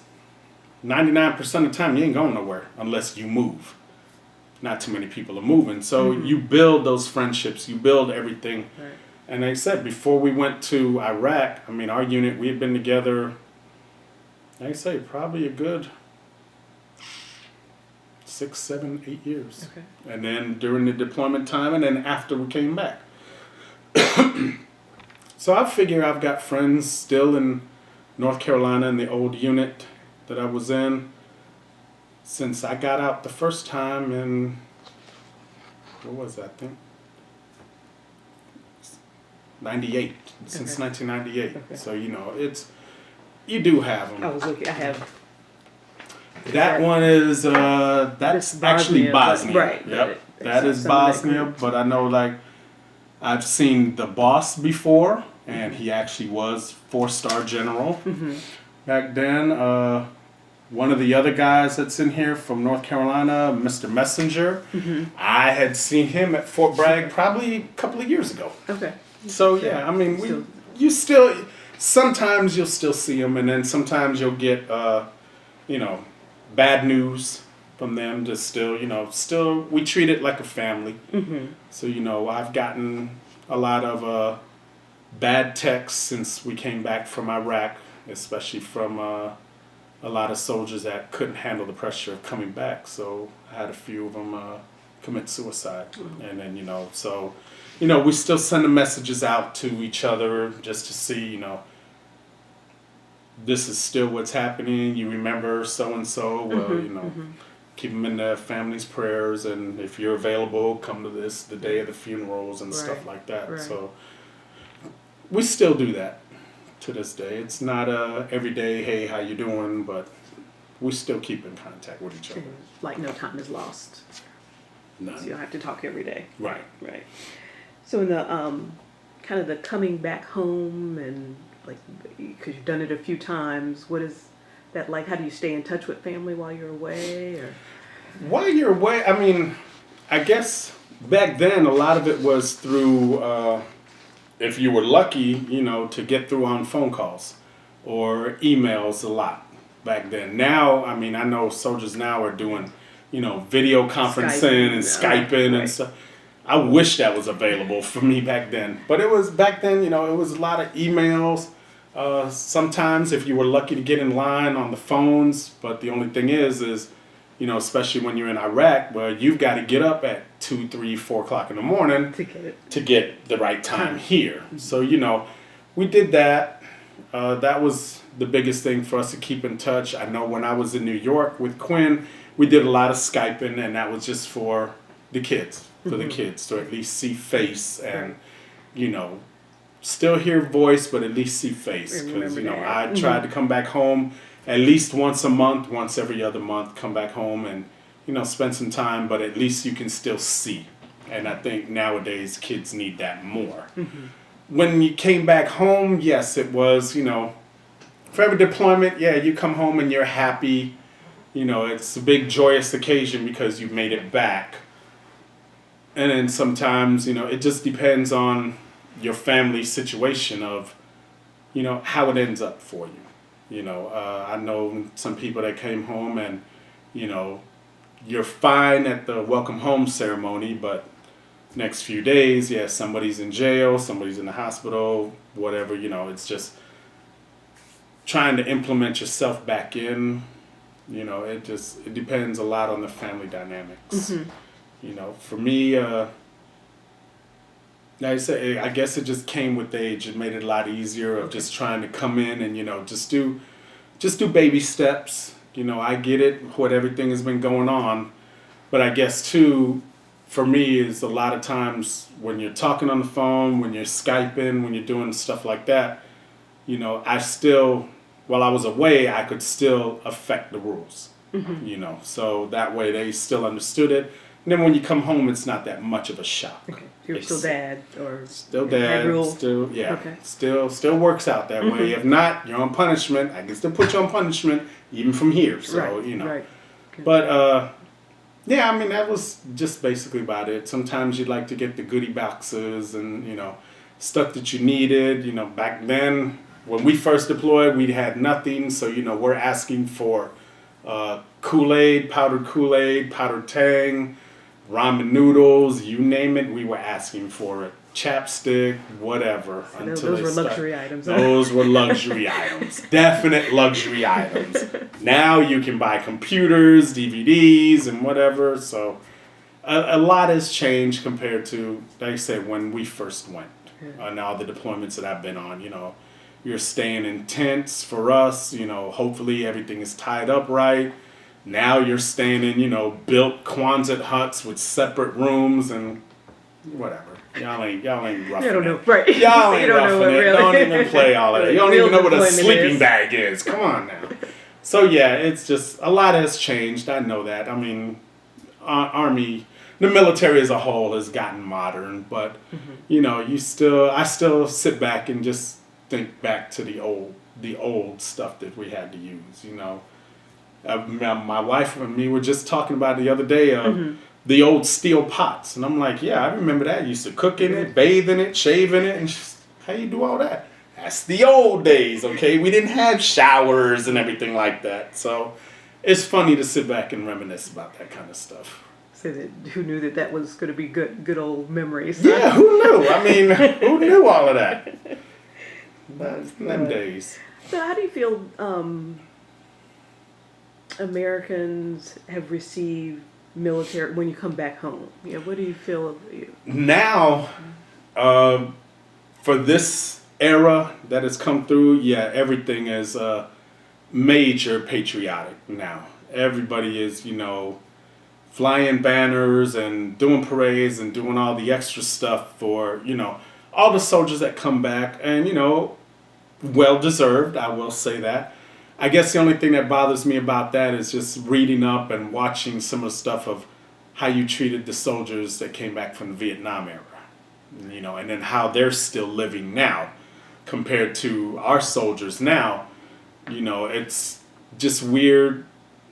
99% of the time, you ain't going nowhere unless you move. Not too many people are moving. So you build those friendships, you build everything. Right. And like I said, before we went to Iraq, I mean, our unit, we had been together, like I say, probably a good 6, 7, 8 years. Okay. And then during the deployment time, and then after we came back. So I figure I've got friends still in North Carolina in the old unit that I was in since I got out the first time in, what was that, I think? 98, since 1998. Okay. So, you do have them. I have. That one is, that's actually Bosnia. Right. Yep. That is Bosnia, but I know, I've seen the boss before, and he actually was 4-star general back then. One of the other guys that's in here from North Carolina, Mr. Messenger, I had seen him at Fort Bragg probably a couple of years ago. Okay. So, yeah, I mean, sometimes you'll still see them, and then sometimes you'll get, you know, bad news from them. Just still, you know, still we treat it like a family. Mm-hmm. So, you know, I've gotten a lot of bad texts since we came back from Iraq, especially from a lot of soldiers that couldn't handle the pressure of coming back. So I had a few of them commit suicide. Mm-hmm. And then, you know, so, you know, we still send the messages out to each other just to see, you know, this is still what's happening. You remember so-and-so, well, Mm-hmm. you know, Mm-hmm. keep them in their family's prayers. And if you're available, come to the day of the funerals and stuff Right. like that. Right. So we still do that to this day. It's not every day, hey, how you doing? But we still keep in contact with each other. Like no time is lost. None. So you don't have to talk every day. Right. Right. So in the kind of the coming back home and like, because you've done it a few times, what is that like? How do you stay in touch with family while you're away? Or While you're away, I mean, I guess back then a lot of it was through, if you were lucky, you know, to get through on phone calls or emails a lot back then. Now, I mean, I know soldiers now are doing, you know, video conferencing and Skyping right. and stuff. I wish that was available for me back then. But it was back then, you know, it was a lot of emails. Sometimes if you were lucky to get in line on the phones, but the only thing is, you know, especially when you're in Iraq, where you've got to get up at 2, 3, 4 o'clock in the morning to get the right time here. So, you know, we did that. That was the biggest thing for us to keep in touch. I know when I was in New York with Quinn, we did a lot of Skyping, and that was just for the kids, to at least see face and, you know, still hear voice, but at least see face. Because, you know, I tried to come back home at least once a month, once every other month, come back home and, you know, spend some time, but at least you can still see. And I think nowadays kids need that more. Mm-hmm. When you came back home, yes, it was, you know, for every deployment, yeah, you come home and you're happy. You know, it's a big joyous occasion because you made it back. And then sometimes, you know, it just depends on your family situation of, you know, how it ends up for you. You know, I know some people that came home and, you know, you're fine at the welcome home ceremony, but next few days, yeah, somebody's in jail, somebody's in the hospital, whatever, you know, it's just trying to implement yourself back in, you know, it depends a lot on the family dynamics. Mm-hmm. You know, for me, like I said, I guess it just came with age. It made it a lot easier of just trying to come in and, you know, just do baby steps. You know, I get it, what everything has been going on. But I guess, too, for me, is a lot of times when you're talking on the phone, when you're Skyping, when you're doing stuff like that, you know, I still, while I was away, I could still affect the rules. Mm-hmm. You know, so that way they still understood it. And then when you come home, it's not that much of a shock. Okay, you're still dad or still dad, still still works out that way. If not, you're on punishment. I can still put you on punishment even from here. So you know, but yeah, I mean that was just basically about it. Sometimes you'd like to get the goodie boxes and you know stuff that you needed. You know, back then when we first deployed, we had nothing. So you know, we're asking for Kool-Aid, powdered Tang. Ramen noodles, you name it, we were asking for it. Chapstick, whatever. So those were luxury items. Those were luxury items. Definite luxury items. Now you can buy computers, DVDs, and whatever. So a lot has changed compared to, like I said, when we first went. Now the deployments that I've been on, you know, you're staying in tents for us. You know, hopefully everything is tied up right. Now you're staying in, you know, built Quonset huts with separate rooms and whatever. Y'all ain't roughing You don't know, it. right? Y'all ain't don't roughing know it. really. Don't even play all of that. You don't even know what a sleeping bag is. Come on now. So yeah, it's just a lot has changed. I know that. I mean, Army, the military as a whole has gotten modern, but you know, I still sit back and just think back to the old stuff that we had to use. You know. My wife and me were just talking about it the other day, the old steel pots. And I'm like, yeah, I remember that. I used to cook in it, bathe in it, shave in it. And she's, how you do all that? I That's the old days, okay? We didn't have showers and everything like that. So it's funny to sit back and reminisce about that kind of stuff. So that who knew that was going to be good old memories? Yeah, who knew? I mean, who knew all of that? Them days. So how do you feel Americans have received military when you come back home? What do you feel of you? Now, for this era that has come through, yeah, everything is major patriotic now. Everybody is, flying banners and doing parades and doing all the extra stuff for, all the soldiers that come back, and, well deserved, I will say that. I guess the only thing that bothers me about that is just reading up and watching some of the stuff of how you treated the soldiers that came back from the Vietnam era, and then how they're still living now compared to our soldiers now. It's just weird,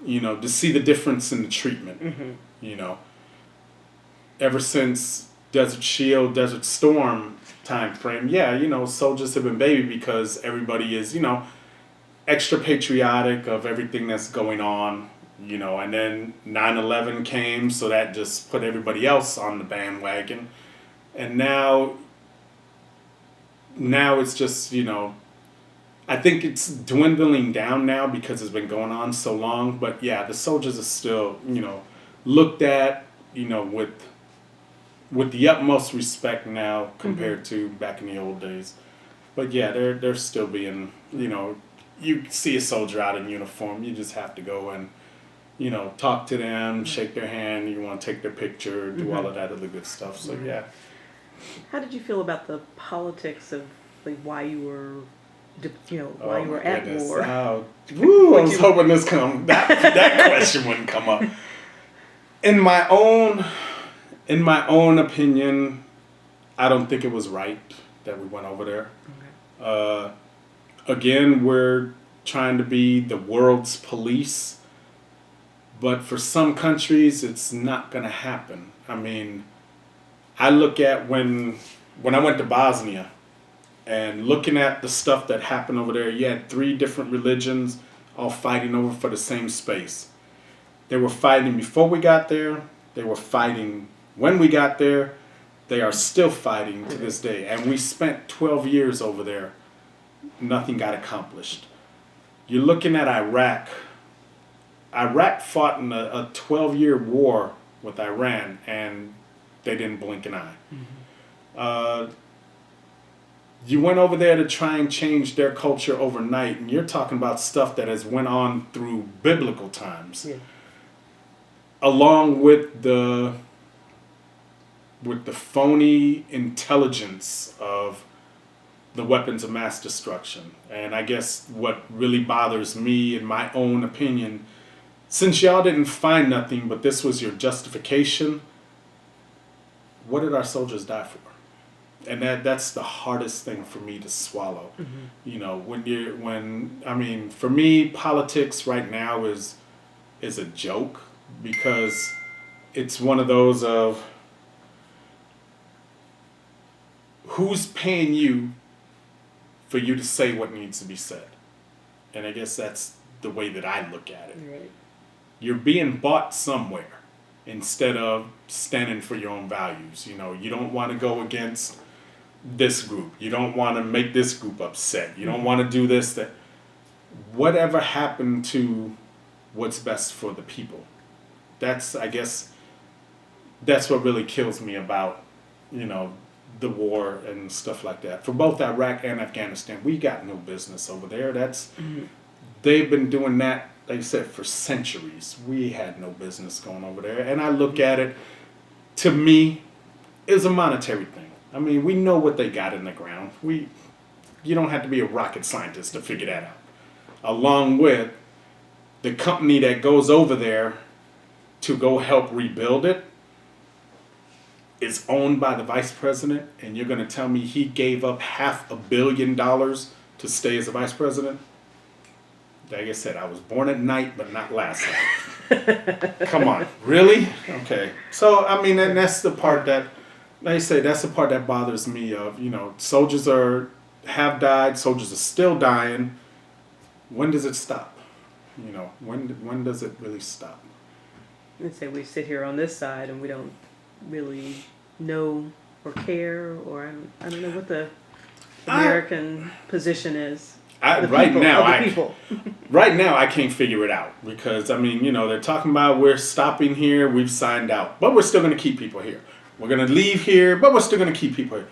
to see the difference in the treatment. Ever since Desert Shield, Desert Storm time frame, soldiers have been baby because everybody is, extra patriotic of everything that's going on, and then 9/11 came, so that just put everybody else on the bandwagon. And now it's just, I think it's dwindling down now because it's been going on so long. But yeah, the soldiers are still, looked at, with the utmost respect now compared to back in the old days. But yeah, they're still being, you see a soldier out in uniform, you just have to go and, talk to them, shake their hand, you want to take their picture, do all of that other good stuff. So yeah. How did you feel about the politics of why you were, why you were at war? I was hoping that question wouldn't come up. In my own opinion, I don't think it was right that we went over there. Okay. Again, we're trying to be the world's police, but for some countries, it's not going to happen. I mean, I look at when I went to Bosnia and looking at the stuff that happened over there, you had 3 different religions all fighting over for the same space. They were fighting before we got there. They were fighting when we got there. They are still fighting to this day. And we spent 12 years over there. Nothing got accomplished. You're looking at Iraq. Iraq fought in a 12-year war with Iran, and they didn't blink an eye. You went over there to try and change their culture overnight, and you're talking about stuff that has went on through biblical times. Yeah. Along with the phony intelligence of the weapons of mass destruction. And I guess what really bothers me, in my own opinion, since y'all didn't find nothing, but this was your justification, what did our soldiers die for? And that's the hardest thing for me to swallow. For me, politics right now is a joke, because it's one of those of who's paying you for you to say what needs to be said. And I guess that's the way that I look at it. Right. You're being bought somewhere instead of standing for your own values. You don't want to go against this group. You don't want to make this group upset. You don't want to do this, that. Whatever happened to what's best for the people? I guess that's what really kills me about, the war and stuff like that. For both Iraq and Afghanistan, we got no business over there. They've been doing that, like I said, for centuries. We had no business going over there. And I look at it, to me, is a monetary thing. I mean, we know what they got in the ground. You don't have to be a rocket scientist to figure that out. Along with the company that goes over there to go help rebuild it is owned by the vice president, and you're going to tell me he gave up $500 million to stay as a vice president? Like I said, I was born at night, but not last night. Come on, really? Okay. So, and that's the part that, like I say, that's the part that bothers me of, soldiers are have died, soldiers are still dying. When does it stop? You know, when does it really stop? Let's say we sit here on this side and we don't really know or care, or I don't know what the American position is. Right now I can't figure it out, because I mean, you know, they're talking about we're stopping here, we've signed out, but we're still going to keep people here. We're going to leave here, but we're still going to keep people here.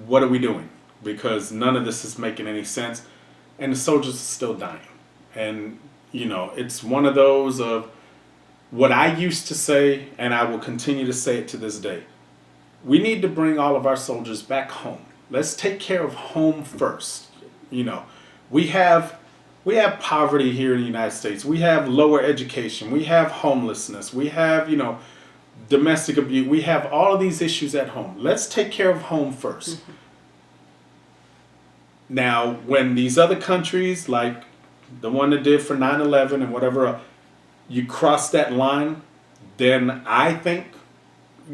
What are we doing? Because none of this is making any sense, and the soldiers are still dying. And you know, it's one of those of what I used to say, and I will continue to say it to this day. We need to bring all of our soldiers back home. Let's take care of home first. You know, we have poverty here in the United States. We have lower education. We have homelessness. We have, you know, domestic abuse. We have all of these issues at home. Let's take care of home first. Mm-hmm. Now, when these other countries, like the one that did for 9/11 and whatever, you cross that line, then I think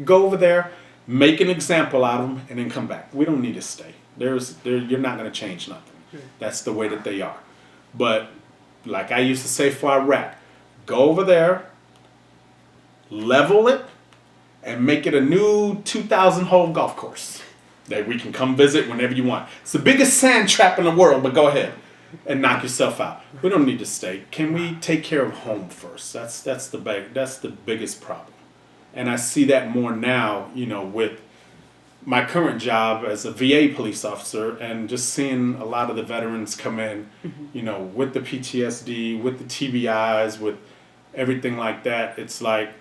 go over there, make an example out of them, and then come back. We don't need to stay. You're not going to change nothing. That's the way that they are. But like I used to say for Iraq, go over there, level it, and make it a new 2,000-hole golf course that we can come visit whenever you want. It's the biggest sand trap in the world, but go ahead and knock yourself out. We don't need to stay. Can we take care of home first? That's the biggest problem. And I see that more now, you know, with my current job as a VA police officer, and just seeing a lot of the veterans come in, you know, with the PTSD, with the TBIs, with everything like that. It's like,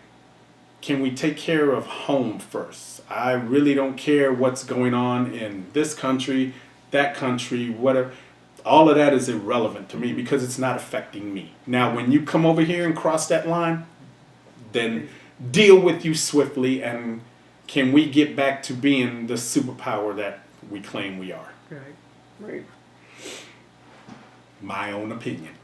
can we take care of home first? I really don't care what's going on in this country, that country, whatever. All of that is irrelevant to me because it's not affecting me. Now, when you come over here and cross that line, then deal with you swiftly, and can we get back to being the superpower that we claim we are? Right. My own opinion.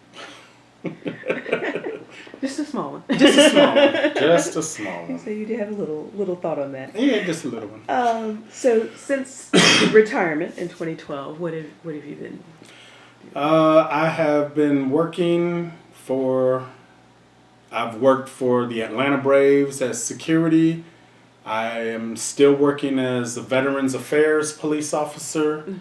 Just a small one. Just a small one. So you did have a little thought on that. Yeah, just a little one. So since retirement in 2012, what have you been? I have been working I've worked for the Atlanta Braves as security. I am still working as a Veterans Affairs police officer,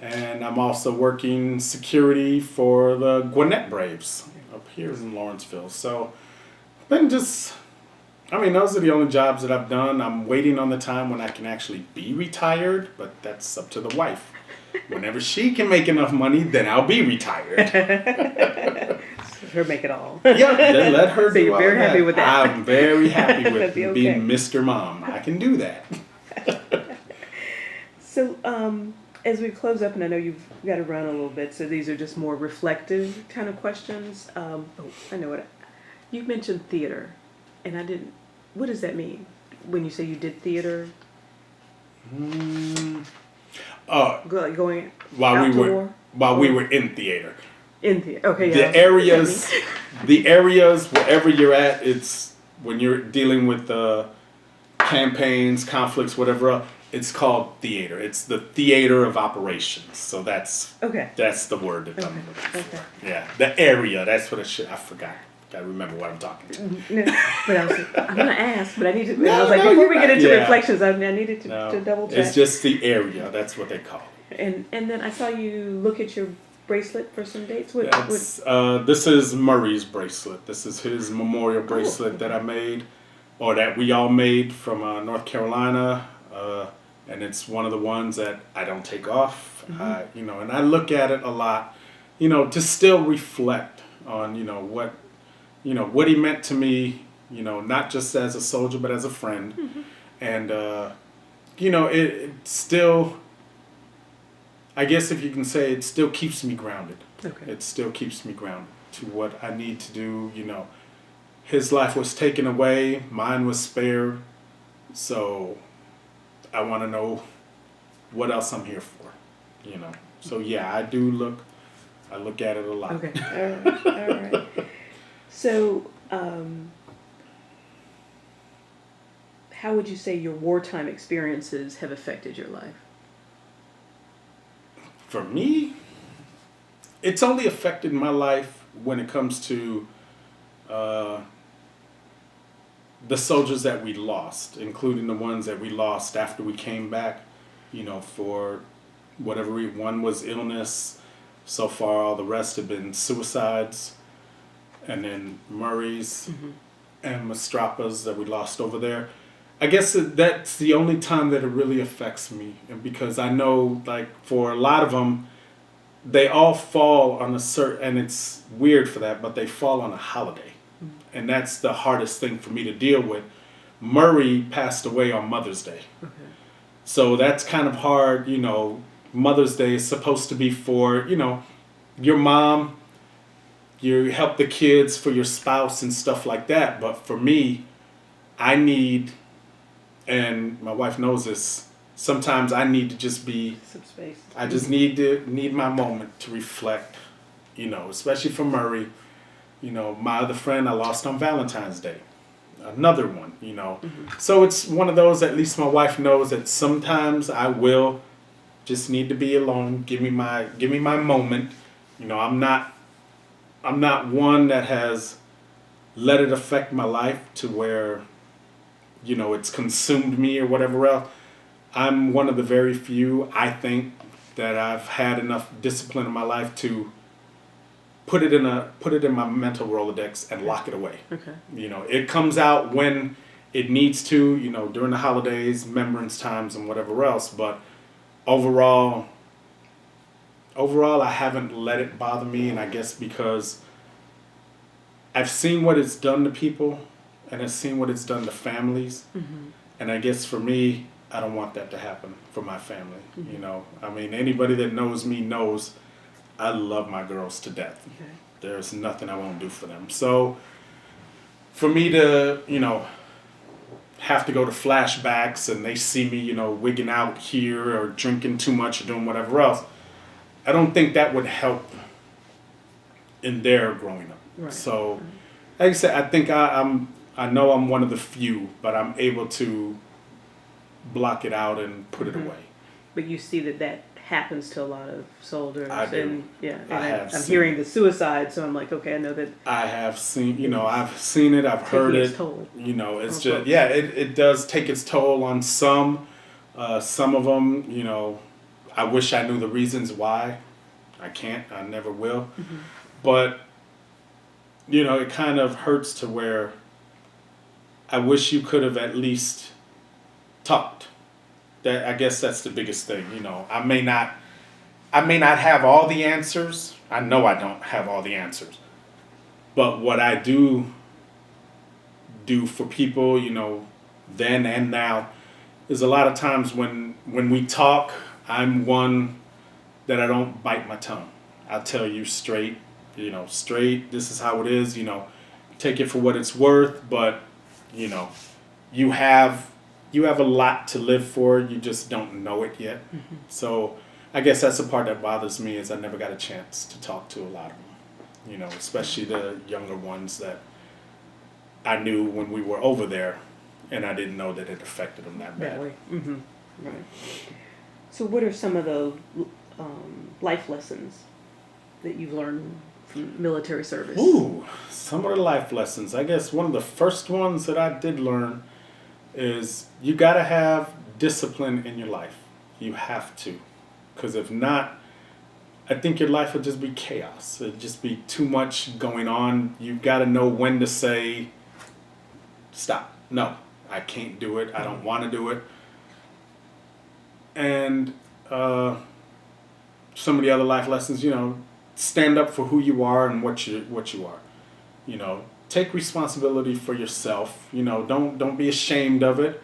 and I'm also working security for the Gwinnett Braves up here in Lawrenceville. So, those are the only jobs that I've done. I'm waiting on the time when I can actually be retired, but that's up to the wife. Whenever she can make enough money, then I'll be retired. Her make it all. Yeah, then let her do you're all very that. happy with that. I'm very happy with Okay. being Mr. Mom. I can do that. So, as we close up, and I know you've got to run a little bit, so these are just more reflective kind of questions. I know what you mentioned theater, and I didn't. What does that mean when you say you did theater? Going while we were in theater. In theater, okay. Yeah. The areas wherever you're at, it's when you're dealing with campaigns, conflicts, whatever. It's called theater. It's the theater of operations. So that's the word that I'm looking for. Yeah, the area. That's what it should. I forgot. I remember what I'm talking to. No, but I'm going to ask, but I need to. Before we get into reflections, I needed to double check. It's just the area. That's what they call it. And then I saw you look at your bracelet for some dates. This is Murray's bracelet. This is his memorial bracelet that I made, or that we all made from North Carolina, and it's one of the ones that I don't take off. And I look at it a lot, to still reflect on what he meant to me, not just as a soldier but as a friend, and it still. I guess if you can say it still keeps me grounded. Okay. It still keeps me grounded to what I need to do. His life was taken away, mine was spared. So I want to know what else I'm here for. So yeah, I look at it a lot. Okay. All right. So how would you say your wartime experiences have affected your life? For me, it's only affected my life when it comes to the soldiers that we lost, including the ones that we lost after we came back, for whatever reason. One was illness. So far, all the rest have been suicides. And then Murray's and Mastrapa's that we lost over there. I guess that's the only time that it really affects me. And because I know, like, for a lot of them, they all fall on a certain, and it's weird for that, but they fall on a holiday. And that's the hardest thing for me to deal with. Murray passed away on Mother's Day. Okay. So that's kind of hard, Mother's Day is supposed to be for, your mom, you help the kids, for your spouse and stuff like that. But for me, I need, and my wife knows this, sometimes I need to just be, some space. I just need my moment to reflect, especially for Murray. My other friend I lost on Valentine's Day. Another one, So it's one of those, at least my wife knows that sometimes I will just need to be alone. Give me my moment. I'm not one that has let it affect my life to where, it's consumed me or whatever else. I'm one of the very few, I think, that I've had enough discipline in my life to put it in my mental Rolodex and lock it away. Okay. It comes out when it needs to, during the holidays, remembrance times, and whatever else. But overall, I haven't let it bother me, and I guess because I've seen what it's done to people, and I've seen what it's done to families, and I guess for me, I don't want that to happen for my family. Anybody that knows me knows I love my girls to death. Okay. There's nothing I won't do for them. So for me to, have to go to flashbacks and they see me, wigging out here or drinking too much or doing whatever else, I don't think that would help in their growing up. Right. So, like I said, I think I know I'm one of the few, but I'm able to block it out and put it away. But you see that happens to a lot of soldiers. I do. And I'm hearing the suicide, so I'm like, okay, I know that. I have seen, I've seen it, I've heard it. Toll. It's just, it does take its toll on some. Some of them, I wish I knew the reasons why. I can't, I never will. But, it kind of hurts to where I wish you could have at least talked. That, I guess that's the biggest thing. I may not have all the answers. I know I don't have all the answers. But what I do for people, then and now, is a lot of times when we talk, I'm one that I don't bite my tongue. I'll tell you straight, this is how it is, take it for what it's worth, but, you have a lot to live for, you just don't know it yet. So I guess that's the part that bothers me, is I never got a chance to talk to a lot of them, especially the younger ones that I knew when we were over there, and I didn't know that it affected them that bad. Right. So what are some of the life lessons that you've learned from military service? Ooh, some of the life lessons. I guess one of the first ones that I did learn is you got to have discipline in your life. You have to. Because if not, I think your life would just be chaos. It'd just be too much going on. You got to know when to say, stop. No, I can't do it. I don't want to do it. And some of the other life lessons, stand up for who you are and what you are. Take responsibility for yourself. Don't be ashamed of it.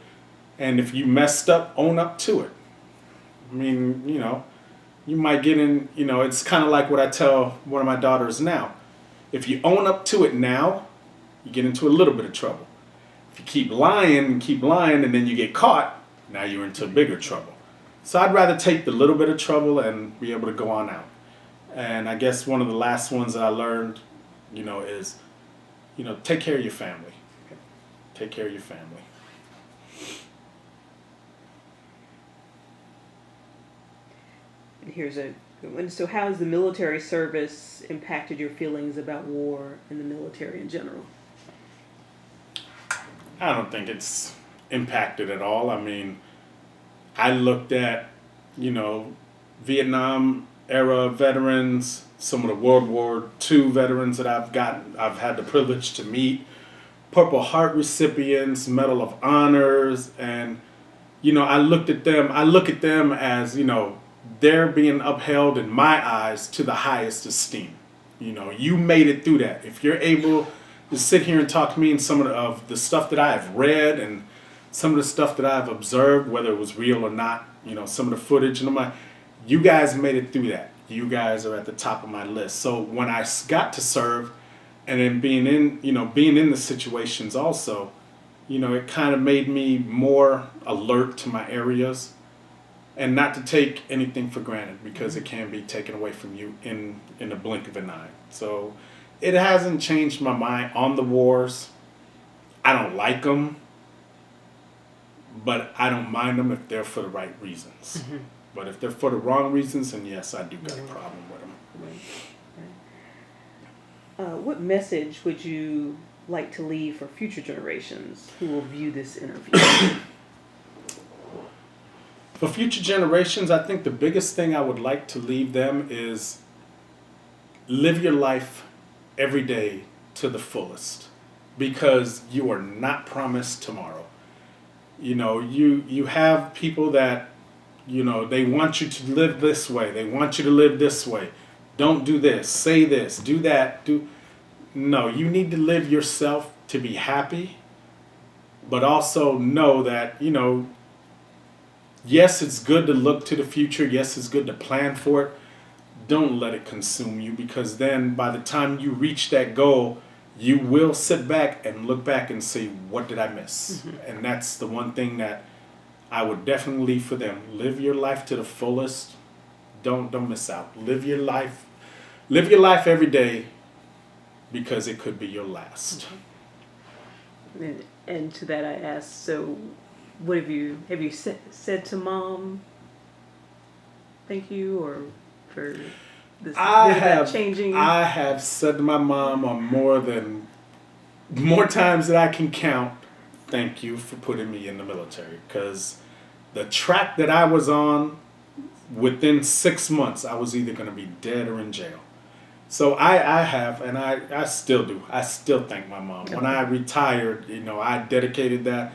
And if you messed up, own up to it. I mean, you might get in, it's kind of like what I tell one of my daughters now. If you own up to it now, you get into a little bit of trouble. If you keep lying and then you get caught, now you're into bigger trouble. So I'd rather take the little bit of trouble and be able to go on out. And I guess one of the last ones that I learned, is, take care of your family. Take care of your family. Here's a And so how has the military service impacted your feelings about war and the military in general? I don't think it's impacted at all. I mean, I looked at, you know, Vietnam era veterans, some of the World War II veterans that I've had the privilege to meet, Purple Heart recipients, Medal of Honors, and, you know, I look at them as, you know, they're being upheld in my eyes to the highest esteem. You know, you made it through that. If you're able to sit here and talk to me and some of the stuff that I have read and some of the stuff that I've observed, whether it was real or not, you know, some of the footage, and I'm like, you guys made it through that. You guys are at the top of my list. So when I got to serve, and then being in the situations also, you know, it kind of made me more alert to my areas, and not to take anything for granted, because it can be taken away from you in the blink of an eye. So it hasn't changed my mind on the wars. I don't like them, but I don't mind them if they're for the right reasons. Mm-hmm. But if they're for the wrong reasons, then yes, I do got a problem with them. Right. What message would you like to leave for future generations who will view this interview? For future generations, I think the biggest thing I would like to leave them is live your life every day to the fullest, because you are not promised tomorrow. You know, you have people that, you know, they want you to live this way. They want you to live this way. Don't do this, say this, do that, No, you need to live yourself to be happy, but also know that, you know, yes, it's good to look to the future. Yes, it's good to plan for it. Don't let it consume you, because then by the time you reach that goal, you will sit back and look back and say, what did I miss? Mm-hmm. And that's the one thing that I would definitely leave for them. Live your life to the fullest. Don't miss out. Live your life every day, because it could be your last. Mm-hmm. And to that I asked, so what have you said to Mom thank you, or for this changing? I have said to my mom on more times than I can count, thank you for putting me in the military, because the track that I was on, within 6 months, I was either going to be dead or in jail. So I have, and I still do. I still thank my mom. Okay. When I retired, you know, I dedicated that.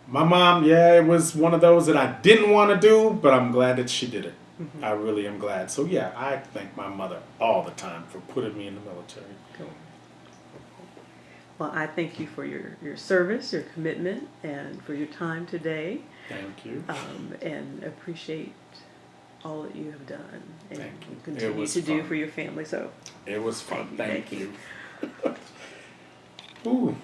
My mom, yeah, it was one of those that I didn't want to do, but I'm glad that she did it. Mm-hmm. I really am glad. So yeah, I thank my mother all the time for putting me in the military. Cool. Well, I thank you for your service, your commitment, and for your time today. Thank you. And appreciate all that you have done and thank you. Continue to do for your family. So it was fun. Thank you. Ooh.